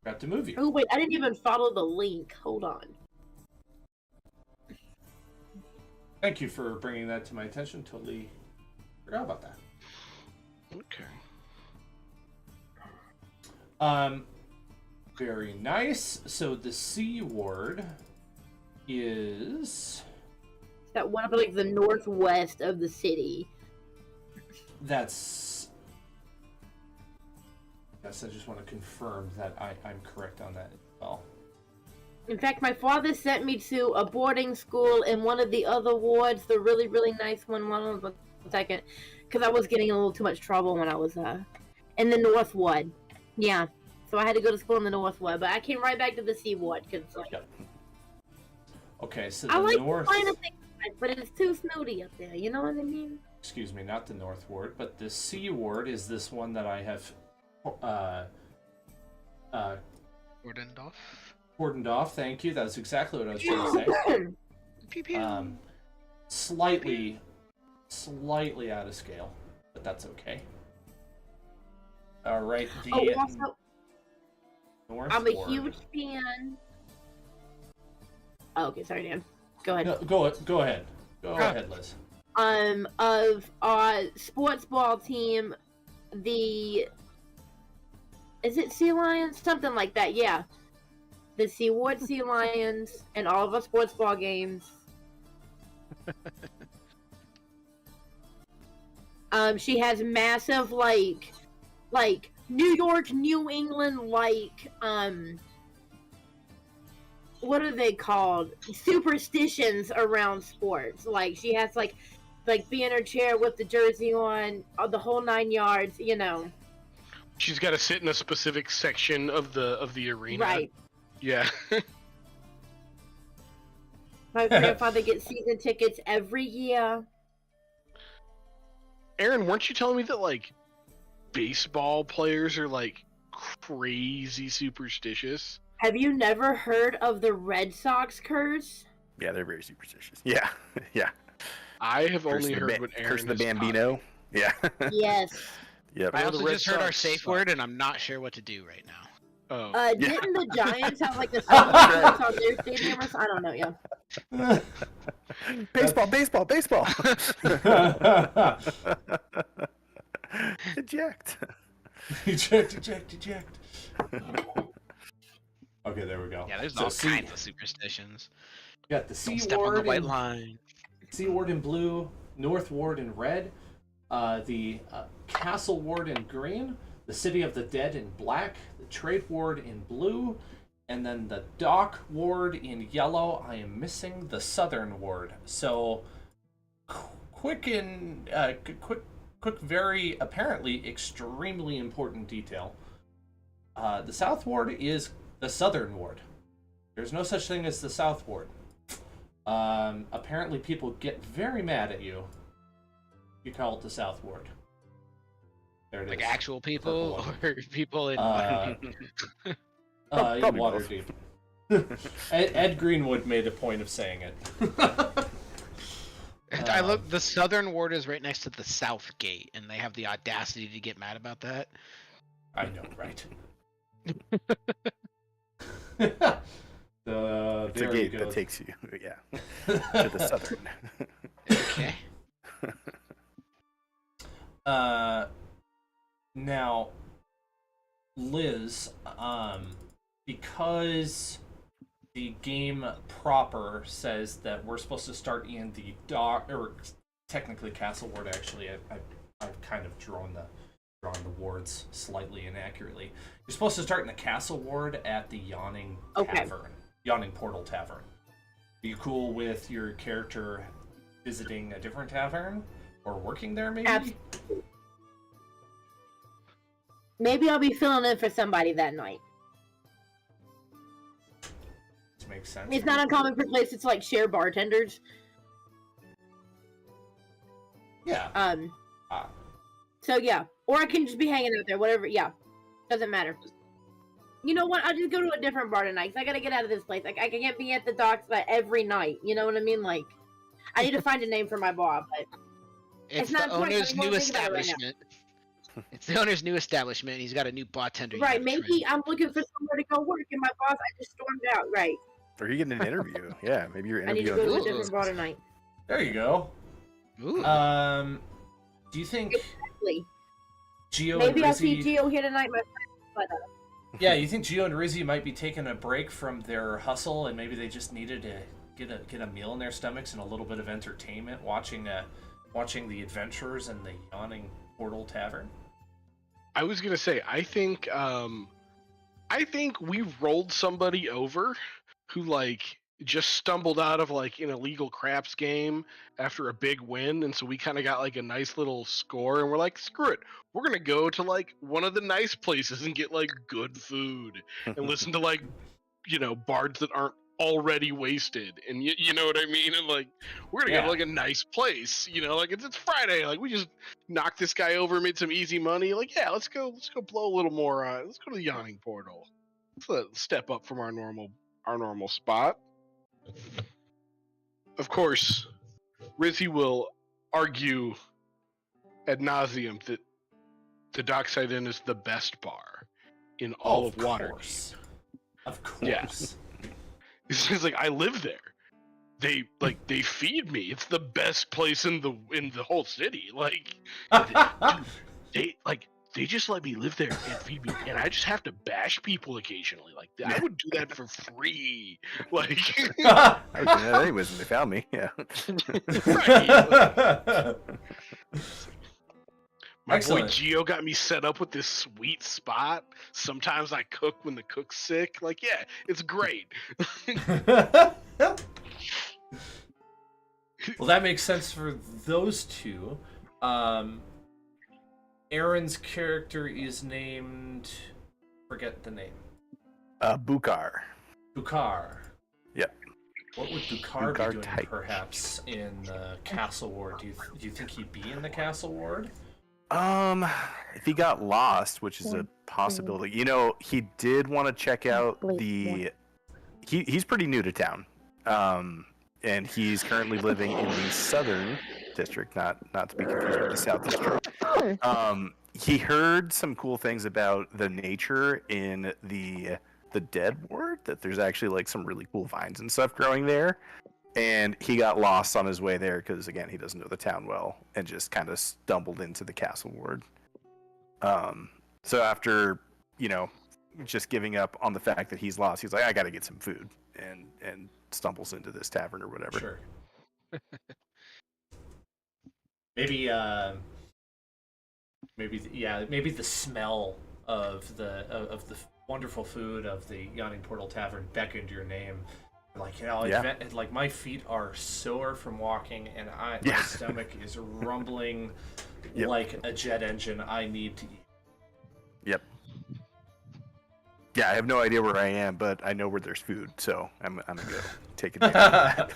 Got to move you. Oh wait, I didn't even follow the link. Hold on. Thank you for bringing that to my attention. Totally forgot about that. Okay. Very nice. So the C word is That one up like the northwest of the city. that's. Yes, I just want to confirm that I'm correct on that as well. In fact, my father sent me to a boarding school in one of the other wards, the really, really nice one. One second, because I was getting in a little too much trouble when I was in the North Ward. Yeah, so I had to go to school in the North Ward, but I came right back to the Sea Ward because like, Yep. Okay, so I the like north. the finer things, but it's too snooty up there. You know what I mean? Excuse me, not the north ward, but the C ward is this one that I have Ordendorf. cordoned off. Thank you. That's exactly what I was trying to say. Pew pew. Slightly out of scale, but that's okay. All right, the Oh, also, north I'm a ward. huge fan. Oh, okay, sorry, Dan. Go ahead. No, go ahead. Go ahead, Liz. Of our sports ball team, is it Sea Lions? Something like that, yeah. The Sea Ward Sea Lions and all of our sports ball games. She has massive, like New York, New England, what are they called? Superstitions around sports. Like, she has, like, like be in her chair with the jersey on, the whole 9 yards, you know. She's got to sit in a specific section of the arena. Right. Yeah. My grandfather gets season tickets every year. Aaron, weren't you telling me that like baseball players are like crazy superstitious? Have you never heard of the Red Sox curse? Yeah, they're very superstitious. Yeah, yeah. I have Curse only the heard Ba- what Aaron Curse the has Bambino. Yeah. Yes. Yep. I Well, the also Red just heard our Sox safe suck. word, and I'm not sure what to do right now. Oh. Didn't the Giants have like a curse on their stadium or something? I don't know, yeah. Baseball, baseball, baseball. Eject. Eject. Okay, there we go. Yeah, there's So all C- kinds of superstitions. You got the Don't C step on the ward white in, line. C ward in blue, North ward in red, the Castle ward in green, the City of the Dead in black, the Trade ward in blue, and then the Dock ward in yellow. I am missing the Southern ward. So quick, very apparently extremely important detail. The South ward is the Southern ward. There's no such thing as the South ward. Apparently people get very mad at you. You call it the South ward. There it is. Like actual people Purple or people in. Probably Waterdeep. Ed Greenwood made a point of saying it. I look. The Southern ward is right next to the South gate, and they have the audacity to get mad about that. I know, right? It's a there gate you go. that takes you, yeah, to the southern. Okay. Now, Liz, because the game proper says that we're supposed to start in the dock, or technically Castle Ward. Actually, I've kind of drawn the wards slightly inaccurately. You're supposed to start in the Castle Ward at the Yawning Tavern, Yawning Portal Tavern. Are you cool with your character visiting a different tavern or working there? Maybe. Absolutely. Maybe I'll be filling in for somebody that night. This makes sense. It's not uncommon for places to like share bartenders. Yeah. So yeah, or I can just be hanging out there. Whatever. Yeah, doesn't matter. You know what? I'll just go to a different bar tonight. 'Cause I gotta get out of this place. Like I can't be at the docks like every night. You know what I mean? Like, I need to find a name for my bar, but It's not the important, owner's I won't new think about it right now. establishment. It's the owner's new establishment. He's got a new bartender. you right. gotta Maybe train. I'm looking for somewhere to go work, and my boss, I just stormed out. Right. Or you get an interview. Yeah, maybe you're I need to interviewing. go to a different bar tonight. There you go. Ooh. Do you think Exactly. Gio Maybe and I'll see Rizzy? Gio here tonight, my friend. But Yeah, you think Gio and Rizzy might be taking a break from their hustle, and maybe they just needed to get a meal in their stomachs and a little bit of entertainment, watching the adventurers in the Yawning Portal Tavern. I was gonna say, I think we rolled somebody over who like just stumbled out of like an illegal craps game after a big win, and so we kind of got like a nice little score, and we're like, screw it, we're gonna go to like one of the nice places and get like good food and listen to like, you know, bards that aren't already wasted, and you know what I mean, and like we're gonna go Yeah. to like a nice place, you know, like it's Friday, like we just knocked this guy over, made some easy money, like yeah, let's go blow a little more, let's go to the Yawning Portal, let's step up from our normal spot. Of course, Rizzy will argue ad nauseum that the Dockside Inn is the best bar in all of Waterdeep. Of course. Yeah. He's like, I live there. They feed me. It's the best place in the whole city. Like they just let me live there and feed me, and I just have to bash people occasionally. Like I would do that for free. Like I was doing that anyways when they found me. Yeah. right. My Excellent. boy Gio got me set up with this sweet spot. Sometimes I cook when the cook's sick. Like, yeah, it's great. Well, that makes sense for those two. Aaron's character is named. Forget the name. Bukar. Bukar. Yep. What would Bukar Bukar be doing, Tyke. perhaps, in the Castle Ward? Do you think he'd be in the Castle Ward? If he got lost, which is a possibility, he did want to check out the. He's pretty new to town, and he's currently living in the southern district, not to be confused with the south district. He heard some cool things about the nature in the Dead Ward, that there's actually like some really cool vines and stuff growing there, and he got lost on his way there because again he doesn't know the town well and just kind of stumbled into the Castle Ward. So after just giving up on the fact that he's lost, he's like, I gotta get some food, and stumbles into this tavern or whatever. Sure. Maybe maybe the smell of the wonderful food of the Yawning Portal Tavern beckoned your name. Like, like my feet are sore from walking, and my stomach is rumbling like a jet engine. I need to eat. Yep. Yeah, I have no idea where I am, but I know where there's food, so I'm gonna go take advantage of that.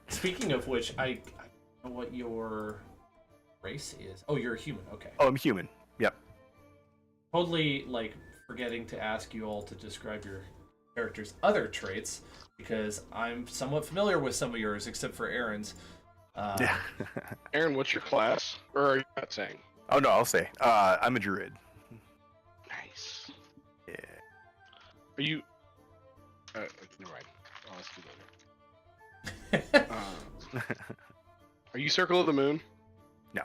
Speaking of which, I don't know what your race is. Oh, you're a human. Okay. Oh, I'm human. Yep. Totally, forgetting to ask you all to describe your character's other traits, because I'm somewhat familiar with some of yours, except for Aaron's. Yeah. Aaron, what's your class? Or are you not saying? Oh no, I'll say. I'm a druid. Nice. Yeah. Are you? Never mind. I'll ask you later. Are you Circle of the Moon? No.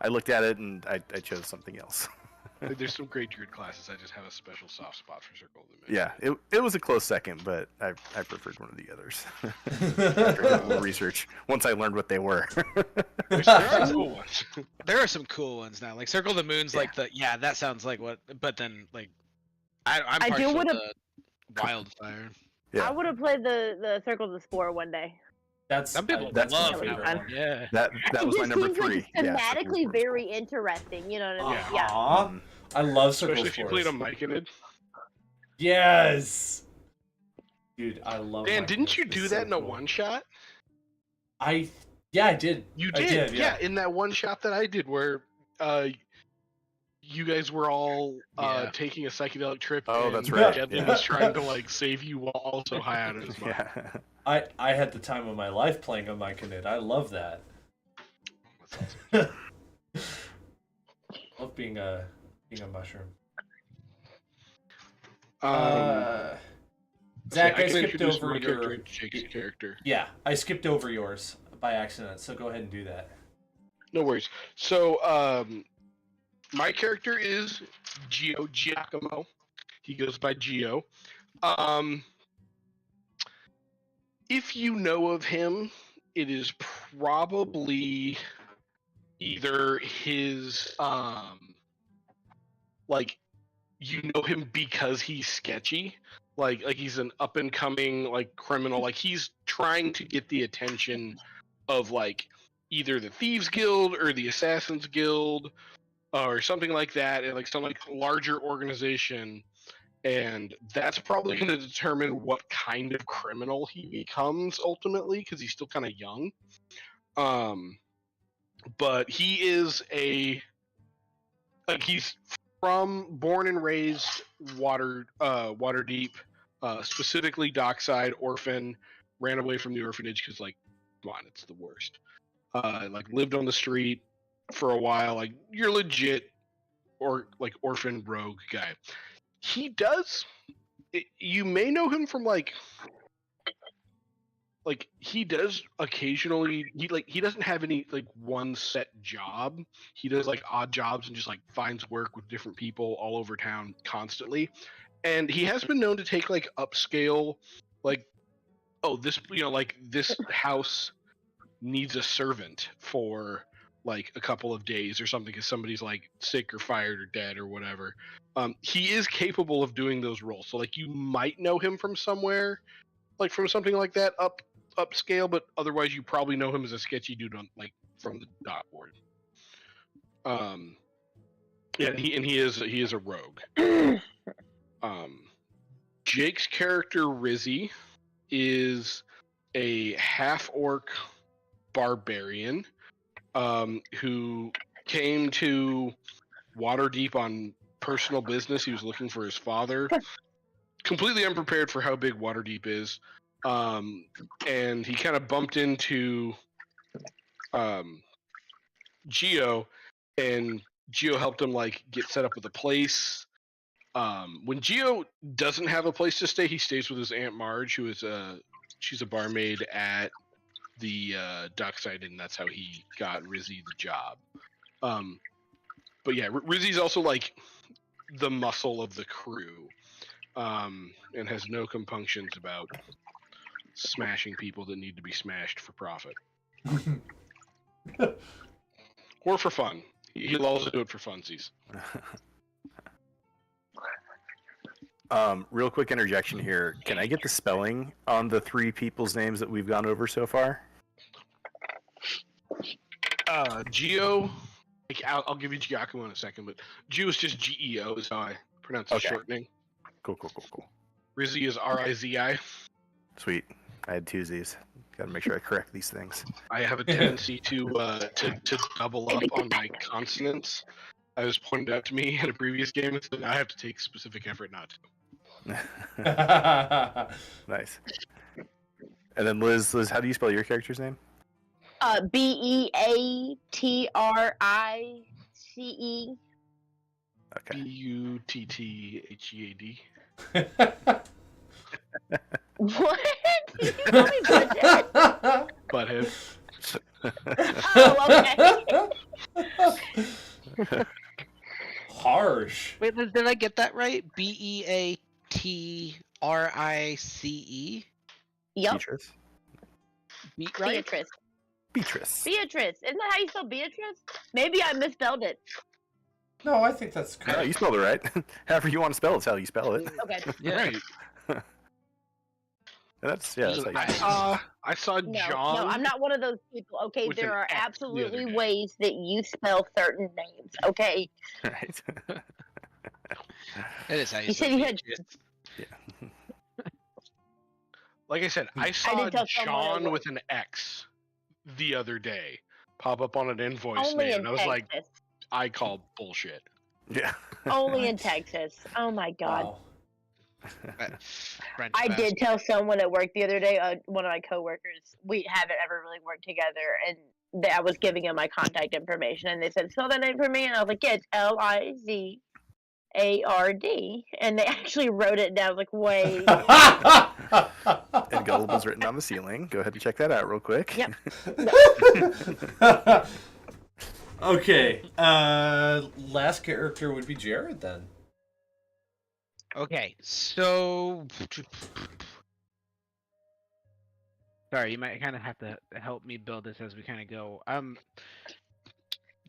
I looked at it and I chose something else. There's some great druid classes. I just have a special soft spot for Circle of the Moon. Yeah, it was a close second, but I preferred one of the others. After a little research, once I learned what they were. There are cool ones. There are some cool ones now. Like Circle of the Moon's that sounds like what, but then I'm partial to Wildfire. Yeah. I would have played the Circle of the Spore one day. Some people that's love my that favorite one. one. Yeah. That was my number seems 3. Like thematically very interesting. You know what I mean? Yeah. Aww. I love Circle Especially if you played a Myconid. Yes. Dude, I love. Dan, Myconid. didn't you It's do so that in a cool. one shot? I did. You I did, yeah. in that one shot that I did, where you guys were all taking a psychedelic trip. Oh, and that's right. Jedlin Yeah. was trying to save you while also high out of his mind. Yeah. I had the time of my life playing a Myconid. I love that. That's awesome. Love being a mushroom. Zach, I I can skipped introduce over my your character and Jake's character. Yeah, I skipped over yours by accident. So go ahead and do that. No worries. So, my character is Giacomo. He goes by Gio. If you know of him, it is probably either his you know him because he's sketchy, like he's an up and coming criminal, he's trying to get the attention of either the Thieves Guild or the Assassins Guild or something like that, and some larger organization. And that's probably going to determine what kind of criminal he becomes ultimately, because he's still kind of young. But he is he's born and raised Waterdeep, specifically Dockside, orphan, ran away from the orphanage because come on, it's the worst. Lived on the street for a while. You're legit orphan rogue guy. He does. You may know him from he does occasionally. He doesn't have any one set job. He does odd jobs and just finds work with different people all over town constantly. And he has been known to take upscale, this house needs a servant for a couple of days or something because somebody's sick or fired or dead or whatever. He is capable of doing those roles. So you might know him from somewhere, from something like that, up upscale, but otherwise you probably know him as a sketchy dude on like from the dot board. Yeah, he is a rogue. Jake's character Rizzy is a half orc barbarian who came to Waterdeep on personal business. He was looking for his father. Completely unprepared for how big Waterdeep is. And he kind of bumped into Geo, and Geo helped him like get set up with a place. When Geo doesn't have a place to stay, he stays with his Aunt Marge, who is she's a barmaid at the dockside, and that's how he got Rizzy the job. But yeah, Rizzy's also like the muscle of the crew, and has no compunctions about smashing people that need to be smashed for profit or for fun. He'll also do it for funsies. Real quick interjection here. Can I get the spelling on the 3 people's names that we've gone over so far? Geo, I'll give you Giacomo in a second, but Geo is just Geo is how I pronounce his shortening. Cool. Rizzy is Rizi. Sweet. I had 2 Z's. Got to make sure I correct these things. I have a tendency to double up on my consonants. I was pointed out to me in a previous game, so I have to take specific effort not to. Nice. And then Liz, how do you spell your character's name? Beatrice. Okay. Butthead. What? You call me Butthead? Butthead. Oh, okay. Harsh. Wait, Liz, did I get that right? Beatrice. Yep. Beatrice. Right? Beatrice. Beatrice. Beatrice. Isn't that how you spell Beatrice? Maybe I misspelled it. No, I think that's No, correct. you spelled it right. However you want to spell it's how you spell it. Okay. Right. That's how you spell it. I saw No, John. no, I'm not one of those people. Okay, with there an are X the other absolutely day. ways that you spell certain names. Okay. Right. That is how You said you had. Like I said, I I saw did tell someone John it with an X the other day pop up on an invoice Only name, in and I was like, Texas. I call bullshit. Yeah. Only in Texas. Oh my God. Wow. French I fast. did tell someone at work the other day, one of my coworkers, we haven't ever really worked together, and I was giving them my contact information, and they said, spell that name for me, and I was like, yeah, it's Lizard, and they actually wrote it down. I was like, wait. And Gullible's written on the ceiling. Go ahead and check that out real quick. Yep. Okay. Last character would be Jared then. Okay, so sorry, you might kind of have to help me build this as we kind of go.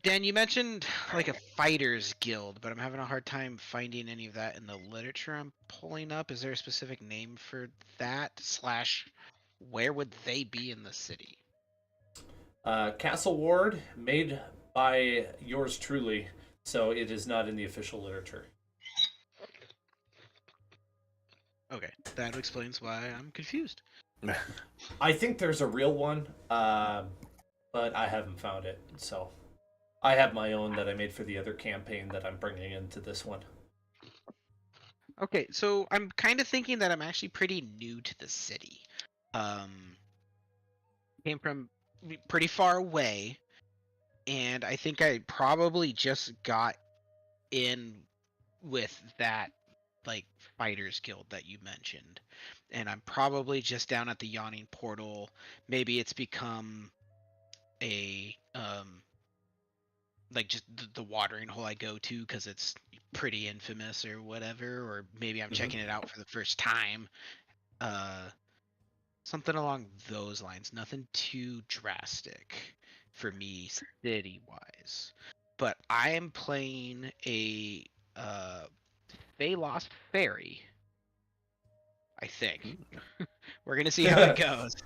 Dan, you mentioned like a fighters guild, but I'm having a hard time finding any of that in the literature I'm pulling up. Is there a specific name for that? / where would they be in the city? Castle Ward, made by yours truly, so it is not in the official literature. Okay, that explains why I'm confused. I think there's a real one, but I haven't found it. So I have my own that I made for the other campaign that I'm bringing into this one. Okay, so I'm kind of thinking that I'm actually pretty new to the city. Came from pretty far away, and I think I probably just got in with that like fighters guild that you mentioned, and I'm probably just down at the Yawning Portal. Maybe it's become a like just the watering hole I go to because it's pretty infamous or whatever, or maybe I'm checking it out for the first time. Something along those lines. Nothing too drastic for me city wise, but I am playing a They Lost Fairy. I think. We're gonna see how it goes.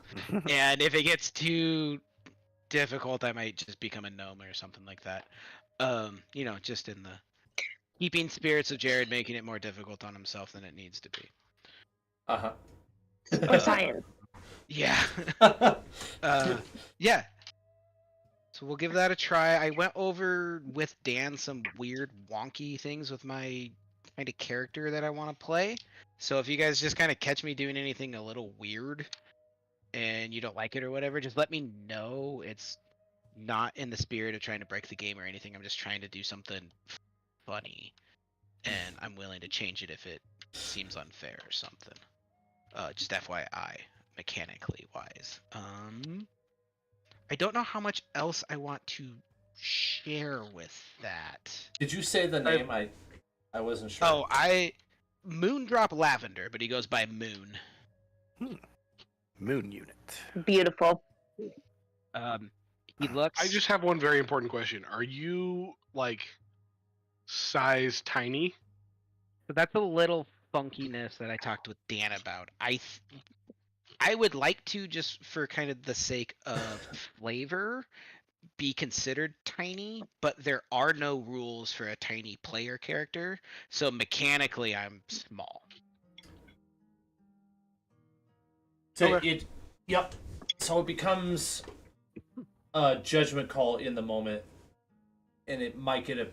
And if it gets too difficult, I might just become a gnome or something like that. Just in the keeping spirits of Jared, making it more difficult on himself than it needs to be. Uh Or science. Yeah. huh. Yeah. So we'll give that a try. I went over with Dan some weird wonky things with my kind of character that I want to play. So if you guys just kind of catch me doing anything a little weird and you don't like it or whatever, just let me know. It's not in the spirit of trying to break the game or anything. I'm just trying to do something funny, and I'm willing to change it if it seems unfair or something. Just FYI, mechanically wise. I don't know how much else I want to share with that. Did you say the name? I wasn't sure. Oh, Moondrop Lavender, but he goes by Moon. Moon unit. Beautiful. He looks. I just have one very important question. Are you like size tiny? So that's a little funkiness that I talked with Dan about. I would like to, just for kind of the sake of flavor, be considered tiny, but there are no rules for a tiny player character, so mechanically I'm small. So yep. So it becomes a judgment call in the moment, and it might get a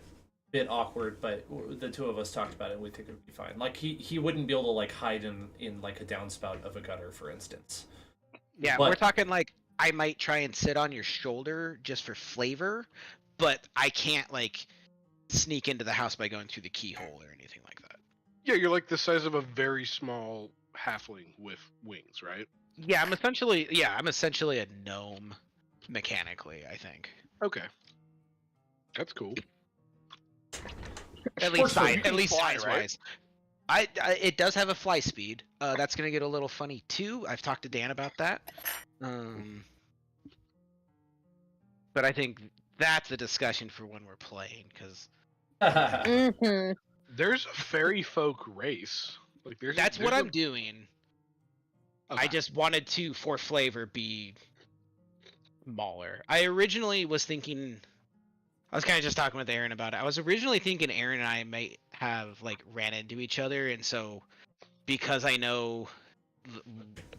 bit awkward, but the two of us talked about it and we think it would be fine. Like he wouldn't be able to like hide in like a downspout of a gutter, for instance. Yeah, But- we're talking like I might try and sit on your shoulder just for flavor, but I can't like sneak into the house by going through the keyhole or anything like that. Yeah, you're like the size of a very small halfling with wings, right? Yeah, I'm essentially a gnome mechanically, I think. Okay. That's cool. At Of least course, you size, can at least fly, size right? wise. It does have a fly speed. That's gonna get a little funny too. I've talked to Dan about that. But I think that's a discussion for when we're playing, because Mm-hmm. There's a fairy folk race. Like that's what I'm doing. I Okay. just wanted to, for flavor, be smaller. I originally was thinking, I was kind of just talking with Aaron about it. I was originally thinking Aaron and I might have like ran into each other, and so because I know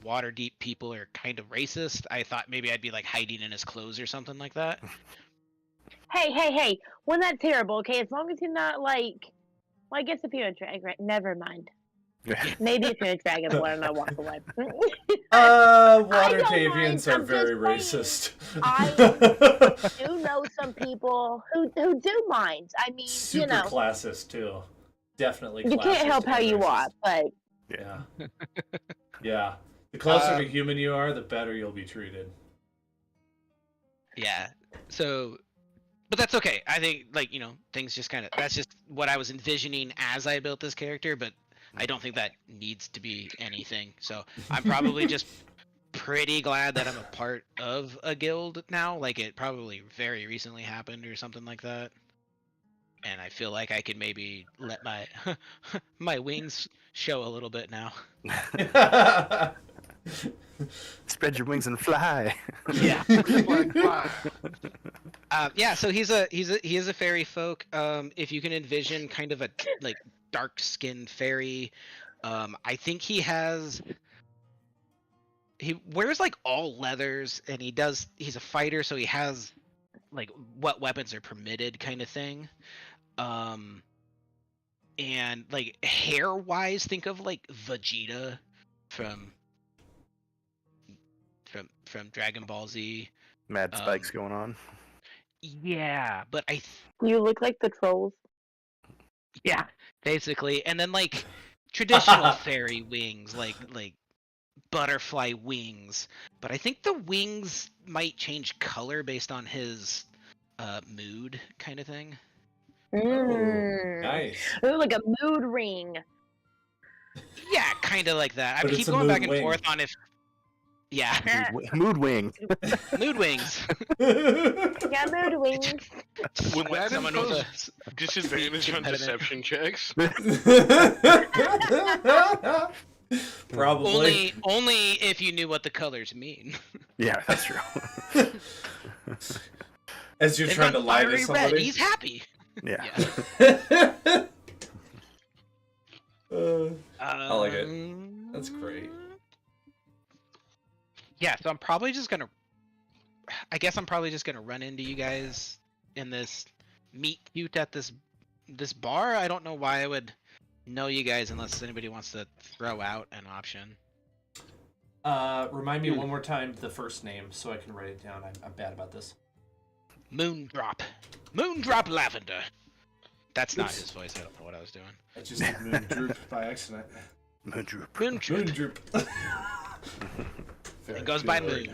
Waterdeep people are kind of racist, I thought maybe I'd be like hiding in his clothes or something like that. Hey. Well, that's terrible, okay? As long as you're not like. Well, I guess if you're a drag, right? Never mind. Maybe if you're a dragonborn and I walk away. Water don't Tavians mind, are I'm very just racist. I do know some people who do mind. I mean, Super classist too. Definitely. you can't classist help how and you racist. are, but Yeah. Yeah. The closer to human you are, the better you'll be treated. Yeah. So, but that's okay. I think things just kind of, that's just what I was envisioning as I built this character, but I don't think that needs to be anything. So I'm probably just pretty glad that I'm a part of a guild now. Like it probably very recently happened or something like that. And I feel like I can maybe let my my wings show a little bit now. Spread your wings and fly. Yeah. Fly. Yeah, so he is a fairy folk. If you can envision kind of a like dark skinned fairy, I think he wears like all leathers, and he's a fighter, so he has like what weapons are permitted kind of thing. And like hair wise, think of like Vegeta from Dragon Ball Z. Mad spikes going on. Yeah, but you look like the trolls. yeah, basically, and then like traditional fairy wings, like butterfly wings. But I think the wings might change color based on his mood, kind of thing. Nice. Ooh, like a mood ring. Yeah, kind of like that. I But keep it's a going mood back and wing. forth on if. Yeah, Mood wing. mood wings. Yeah, mood wings. Would that Someone with impose disadvantage on competitor. deception checks? Probably. Only if you knew what the colors mean. Yeah, that's true. As you're They've trying to got lie to fiery red. somebody. He's happy. Yeah. I like it. That's great. Yeah, so I'm probably just gonna. I guess I'm probably just gonna run into you guys in this meet cute at this bar. I don't know why I would know you guys unless anybody wants to throw out an option. Remind me one more time the first name so I can write it down. I'm bad about this. Moondrop Lavender. That's not his voice. I don't know what I was doing. I just did Moon Droop by accident. Moondroop. Moon Droop. It goes by Moon.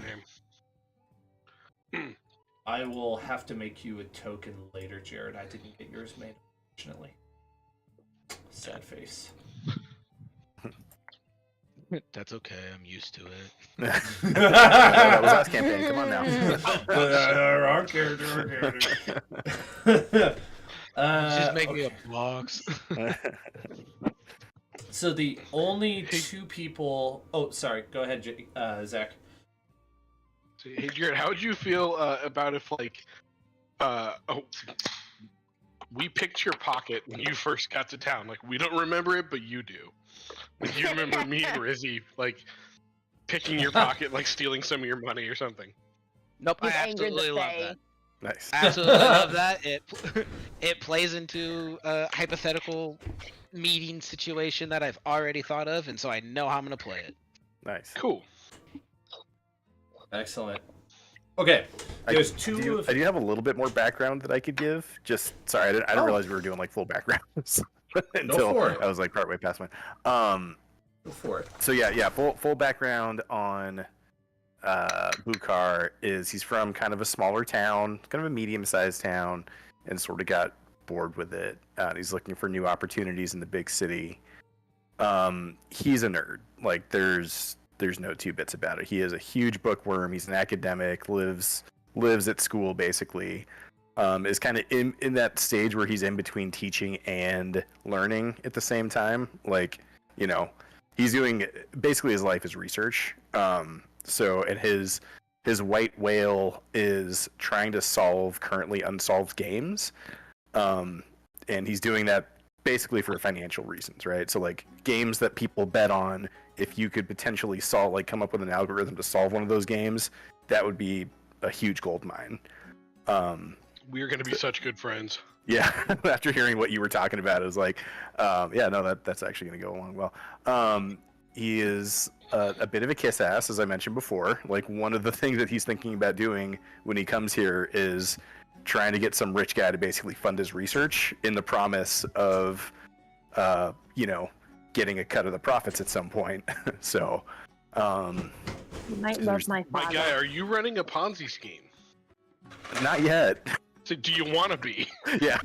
I will have to make you a token later, Jared. I didn't get yours made, unfortunately. Sad face. That's okay. I'm used to it. That was last campaign. Come on now. Our character. Just make me a box. So the only two people. Oh, sorry. Go ahead, Zach. So, hey, Jared, how would you feel about if, like, we picked your pocket when you first got to town? Like, we don't remember it, but you do. Like, you remember me and Rizzy, like, picking your pocket, like, stealing some of your money or something. Nope, I He's angered absolutely to love say. that. Nice. I absolutely love that. It plays into a hypothetical meeting situation that I've already thought of, and so I know how I'm gonna play it. Nice. Cool. Excellent. Okay, there's two. I do have a little bit more background that I could give. Just sorry, I didn't realize we were doing like full backgrounds until for it. I was like partway past mine. Go for it. So yeah, full background on Bukar is he's from kind of a smaller town, kind of a medium-sized town, and sort of got bored with it. He's looking for new opportunities in the big city. He's a nerd. Like there's no two bits about it. He is a huge bookworm. He's an academic. Lives at school basically. Is kind of in that stage where he's in between teaching and learning at the same time. Like, you know, he's doing basically his life is research. So and his white whale is trying to solve currently unsolved games. And he's doing that basically for financial reasons, right? So like games that people bet on, if you could potentially come up with an algorithm to solve one of those games, that would be a huge gold mine. We're going to be such good friends. Yeah, after hearing what you were talking about, it was like, that's actually going to go along well. He is a bit of a kiss ass, as I mentioned before. Like one of the things that he's thinking about doing when he comes here is trying to get some rich guy to basically fund his research in the promise of, getting a cut of the profits at some point. So, You might love my father. My guy, are you running a Ponzi scheme? not yet. So do you want to be? Yeah.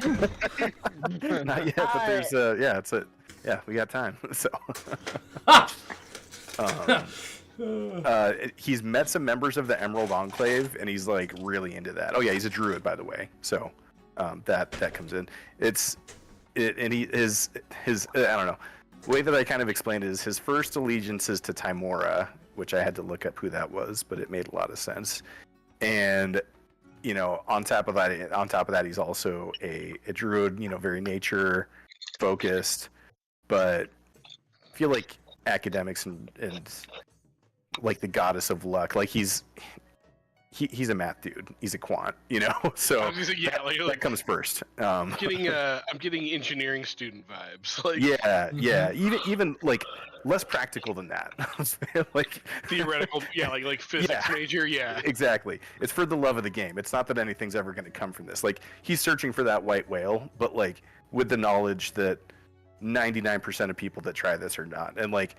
Not yet, but there's we got time. So he's met some members of the Emerald Enclave and he's like really into that. Oh yeah, he's a druid by the way. So that comes in. And he is his I don't know. The way that I kind of explained it is his first allegiance is to Tymora, which I had to look up who that was, but it made a lot of sense. And on top of that, he's also a druid, very nature focused, but I feel like academics and like the goddess of luck, like he's a math dude, he's a quant, so I was gonna say, yeah, that comes first. I'm getting engineering student vibes. Like yeah, even like less practical than that. Like theoretical, yeah, like physics major, yeah. Exactly. It's for the love of the game. It's not that anything's ever going to come from this. Like he's searching for that white whale, but like with the knowledge that 99% of people that try this are not. And like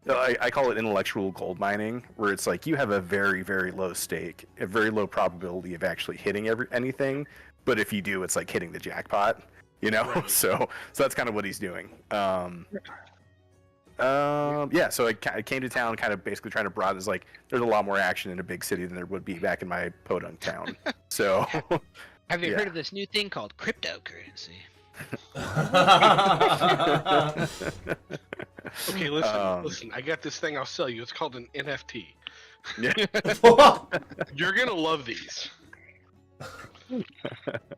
I call it intellectual gold mining, where it's like you have a very, very low stake, a very low probability of actually hitting anything. But if you do, it's like hitting the jackpot, Right. So that's kind of what he's doing. So I came to town kind of basically trying to broaden. It's like there's a lot more action in a big city than there would be back in my podunk town. So have you heard of this new thing called cryptocurrency? Okay, listen, Um, listen. I got this thing I'll sell you. It's called an NFT. Yeah. You're gonna love these.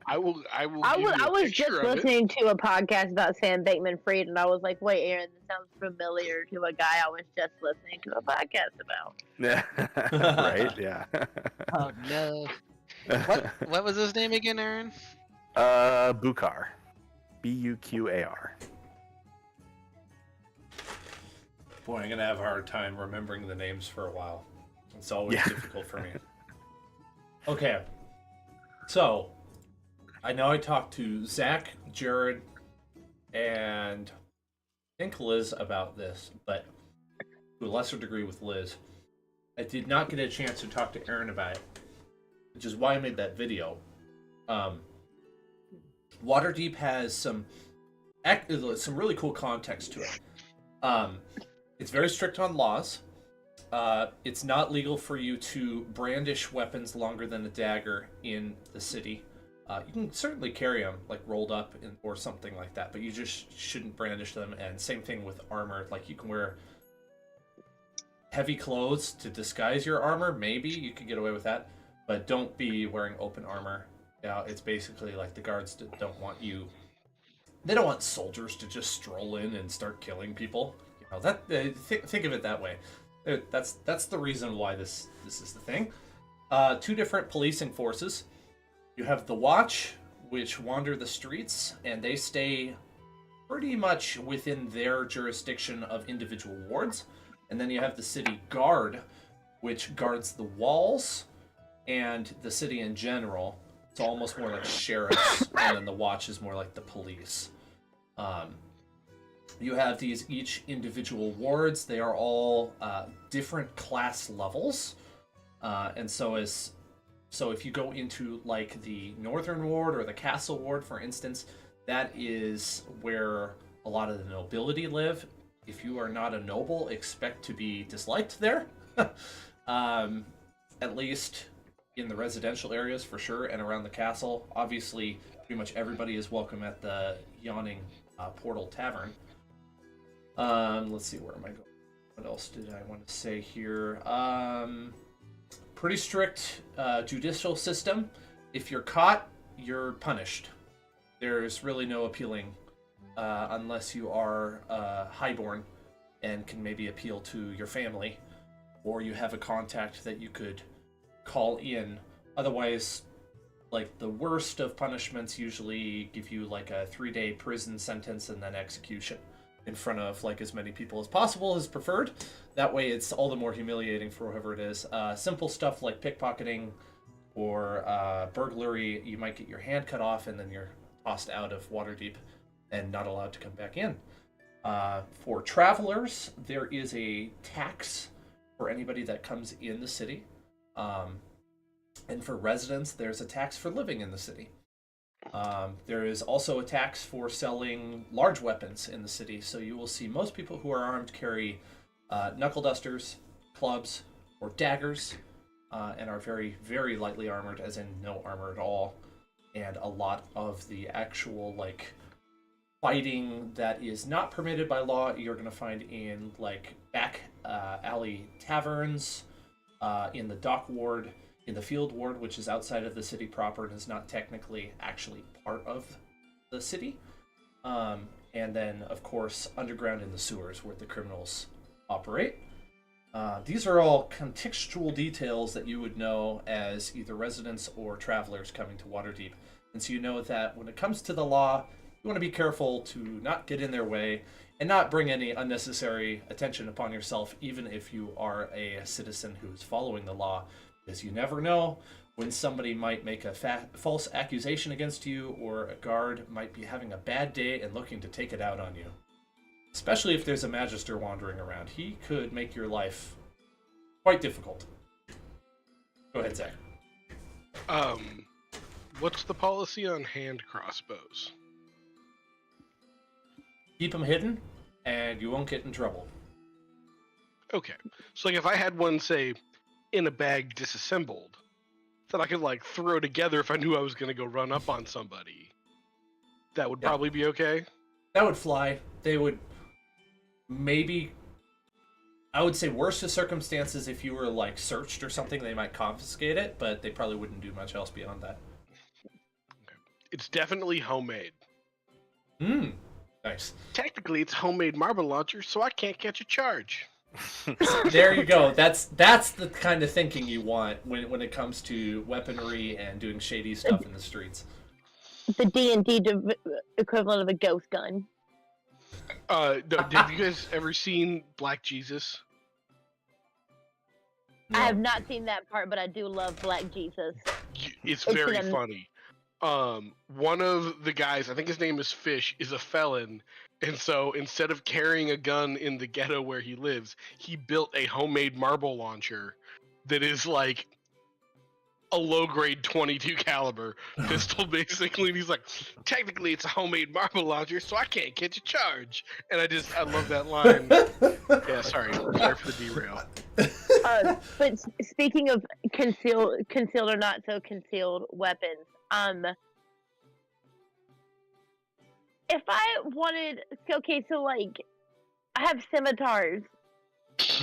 I will. I give was, you a I was just picture of it. listening to a podcast about Sam Bankman-Fried, and I was like, "Wait, Aaron, this sounds familiar to a guy I was just listening to a podcast about." Yeah. Right. Yeah. Oh no. What was his name again, Aaron? Buqar. Buqar. Boy, I'm gonna have a hard time remembering the names for a while. It's always Yeah. difficult for me. Okay, so I know I talked to Zach, Jared, and I think Liz about this, but to a lesser degree with Liz. I did not get a chance to talk to Aaron about it, which is why I made that video. Waterdeep has some really cool context to it. It's very strict on laws. It's not legal for you to brandish weapons longer than a dagger in the city. You can certainly carry them, like rolled up or something like that, but you just shouldn't brandish them. And same thing with armor. Like you can wear heavy clothes to disguise your armor. Maybe you could get away with that, but don't be wearing open armor. Yeah, it's basically like the guards don't want you. They don't want soldiers to just stroll in and start killing people. You know that. Think of it that way. That's the reason why this is the thing. Two different policing forces. You have the Watch, which wander the streets, and they stay pretty much within their jurisdiction of individual wards. And then you have the City Guard, which guards the walls and the city in general. It's almost more like sheriffs, and then the Watch is more like the police. You have these each individual wards. They are all different class levels, and so if you go into like the Northern Ward or the Castle Ward, for instance, that is where a lot of the nobility live. If you are not a noble, expect to be disliked there. At least in the residential areas for sure, and around the castle. Obviously, pretty much everybody is welcome at the Yawning Portal Tavern. Let's see, where am I going? What else did I want to say here? Pretty strict judicial system. If you're caught, you're punished. There's really no appealing unless you are highborn and can maybe appeal to your family, or you have a contact that you could call in. Otherwise, like the worst of punishments usually give you like a 3-day prison sentence and then execution in front of like as many people as possible is preferred. That way it's all the more humiliating for whoever it is. Simple stuff like pickpocketing or burglary, you might get your hand cut off and then you're tossed out of Waterdeep and not allowed to come back in. For travelers, there is a tax for anybody that comes in the city. And for residents, there's a tax for living in the city. There is also a tax for selling large weapons in the city, so you will see most people who are armed carry knuckle dusters, clubs, or daggers, and are very, very lightly armored, as in no armor at all. And a lot of the actual, like, fighting that is not permitted by law, you're going to find in, like, back alley taverns, in the dock ward, in the field ward, which is outside of the city proper and is not technically actually part of the city. And then, of course, underground in the sewers where the criminals operate. These are all contextual details that you would know as either residents or travelers coming to Waterdeep. And so you know that when it comes to the law, you want to be careful to not get in their way and not bring any unnecessary attention upon yourself, even if you are a citizen who's following the law, because you never know when somebody might make a false accusation against you, or a guard might be having a bad day and looking to take it out on you. Especially if there's a magister wandering around. He could make your life quite difficult. Go ahead, Zach. What's the policy on hand crossbows? Keep them hidden, and you won't get in trouble. Okay, so like if I had one, say, in a bag disassembled, that I could like throw together if I knew I was going to go run up on somebody, that would probably be okay. That would fly. They would maybe I would say worst of circumstances, if you were like searched or something, they might confiscate it, but they probably wouldn't do much else beyond that. It's definitely homemade. Nice. Technically, it's homemade marble launcher, so I can't catch a charge. There you go. That's the kind of thinking you want when it comes to weaponry and doing shady stuff in the streets. The D&D equivalent of a ghost gun. Have you guys ever seen Black Jesus? No. I have not seen that part, but I do love Black Jesus. It's It's very an- funny. One of the guys, I think his name is Fish, is a felon, and so instead of carrying a gun in the ghetto where he lives, he built a homemade marble launcher that is like a low-grade 22 caliber pistol, basically. And he's like, technically, it's a homemade marble launcher, so I can't catch a charge. And I love that line. Yeah, sorry for the derail. But speaking of concealed or not so concealed weapons, if I wanted, okay, so like, I have scimitars,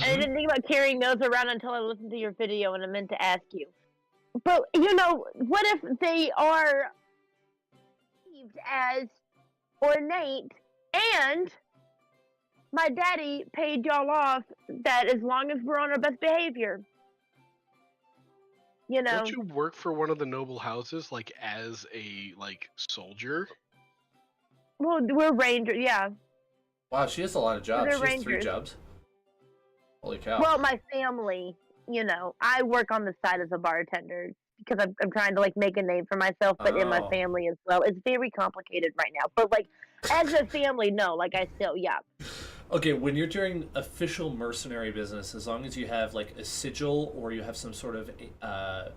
and I didn't think about carrying those around until I listened to your video, and I meant to ask you. But you know, what if they are perceived as ornate, and my daddy paid y'all off that as long as we're on our best behavior, you know? Don't you work for one of the noble houses, like, as a, like, soldier? Well, we're rangers, yeah. Wow, she has a lot of jobs. They're She has 3 rangers. jobs. Holy cow. Well, my family, you know, I work on the side as a bartender because I'm trying to like make a name for myself, but in my Oh. family as well. It's very complicated right now, but like as a family, no, like I still, yeah. Okay, when you're doing official mercenary business, as long as you have like a sigil or you have some sort of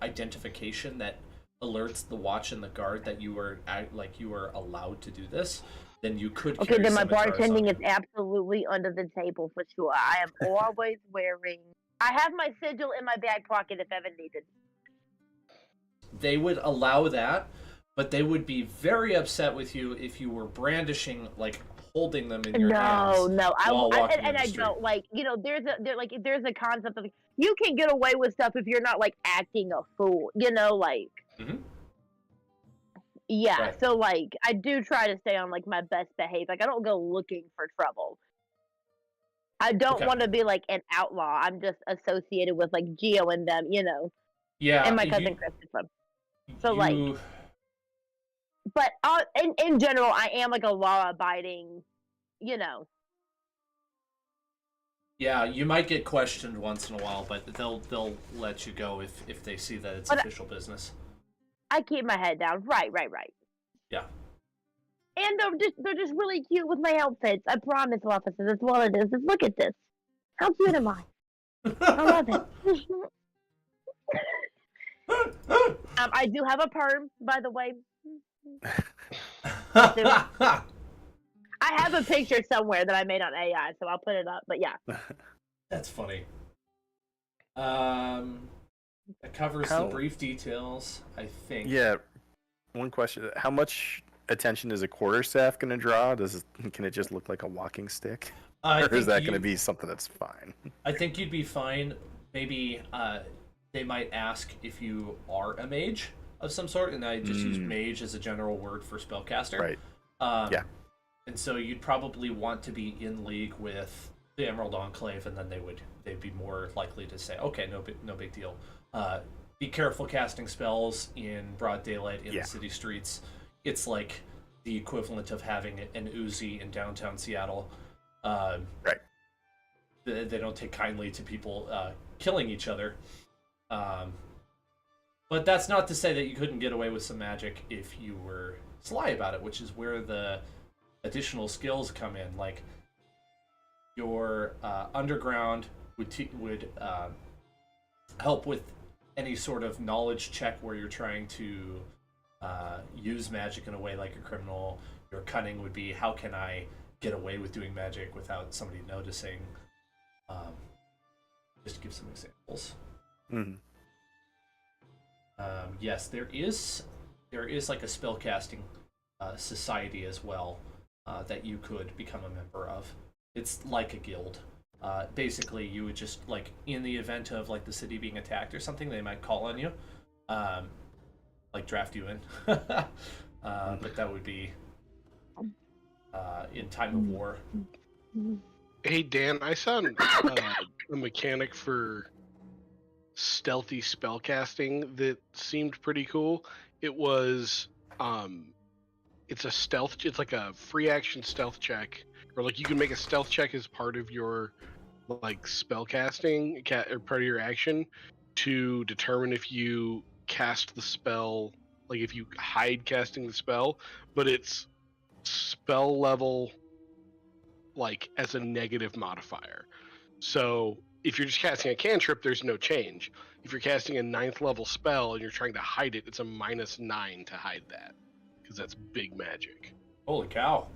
identification that alerts the watch and the guard that you are allowed to do this, then you could. Okay, carry then my scimitars on bartending you. is absolutely under the table for sure. I am always wearing. I have my sigil in my back pocket if ever needed. They would allow that, but they would be very upset with you if you were brandishing, like holding them in your hands. No, while walking in and the I street. don't like. You know, there's a concept of you can get away with stuff if you're not like acting a fool. You know, like. Mhm. Yeah, Right. so like I do try to stay on like my best behavior. Like I don't go looking for trouble. I don't Okay. want to be like an outlaw. I'm just associated with like Geo and them, you know, Yeah, and my cousin Christopher. So, like- you- But in general, I am like a law-abiding, you know. yeah, you might get questioned once in a while, but they'll let you go if they see that it's But official business. I keep my head down. Right. Yeah. And they're just really cute with my outfits. I promise, officers. That's all it is. Just look at this. How cute am I? I love it. I do have a perm, by the way. I have a picture somewhere that I made on AI, so I'll put it up. But yeah, That's funny. That covers the How- brief details, I think. Yeah. One question: how much attention is a quarterstaff going to draw? Can it just look like a walking stick, I or is think that you- going to be something that's fine? I think you'd be fine. Maybe they might ask if you are a mage of some sort, and I just use mage as a general word for spellcaster. Right. Yeah. And so you'd probably want to be in league with the Emerald Enclave, and then they'd be more likely to say, okay, no big deal. Be careful casting spells in broad daylight in Yeah. the city streets. It's like the equivalent of having an Uzi in downtown Seattle. Right. They don't take kindly to people killing each other. But that's not to say that you couldn't get away with some magic if you were sly about it, which is where the additional skills come in. Like your underground would help with any sort of knowledge check where you're trying to use magic in a way like a criminal. Your cunning would be, how can I get away with doing magic without somebody noticing? Just to give some examples. Mhm. Yes, there is like a spellcasting society as well that you could become a member of. It's like a guild. Basically, you would just like in the event of like the city being attacked or something, they might call on you, like draft you in. But that would be in time of war. Hey Dan, I saw a mechanic for stealthy spellcasting that seemed pretty cool. It was it's a stealth. It's like a free action stealth check, or like you can make a stealth check as part of your like spellcasting or part of your action to determine if you cast the spell, like if you hide casting the spell, but it's spell level like as a negative modifier. So if you're just casting a cantrip, there's no change. If you're casting a 9th level spell and you're trying to hide it, it's a -9 to hide that, because that's big magic. Holy cow,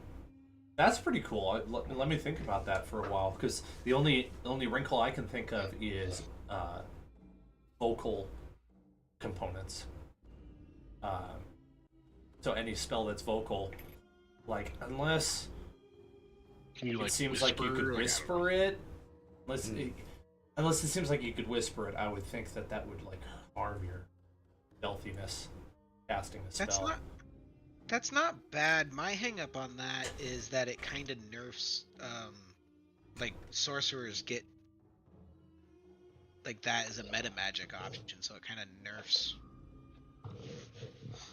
that's pretty cool. Let me think about that for a while, because the only wrinkle I can think of is vocal components. So any spell that's vocal, like unless Can you like it seems like you could whisper it. Unless it seems like you could whisper it, I would think that would like harm your stealthiness casting the spell. That's not bad. My hang up on that is that it kind of nerfs like sorcerers get like that as a meta magic option, so it kind of nerfs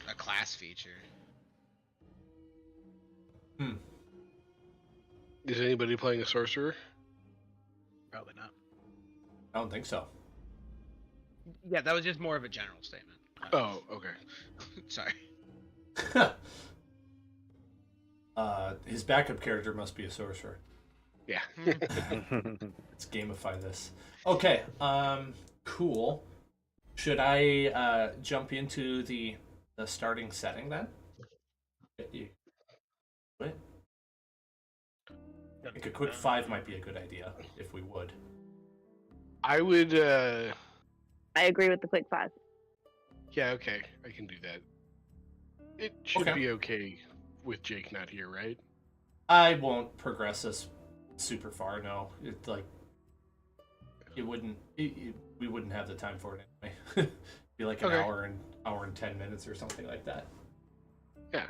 a class feature. Is anybody playing a sorcerer? Probably not. I don't think so. Yeah, that was just more of a general statement. Oh, okay. Sorry. His backup character must be a sorcerer. Yeah. Let's gamify this. Okay. Cool. Should I jump into the starting setting then? What? I think a quick 5 might be a good idea if we would. I would. I agree with the quick 5. Yeah. Okay. I can do that. It should Okay. be okay with Jake not here, right? I won't progress us super far. No, it like it wouldn't. We wouldn't have the time for it anyway. Be like an Okay. hour and 10 minutes or something like that. Yeah.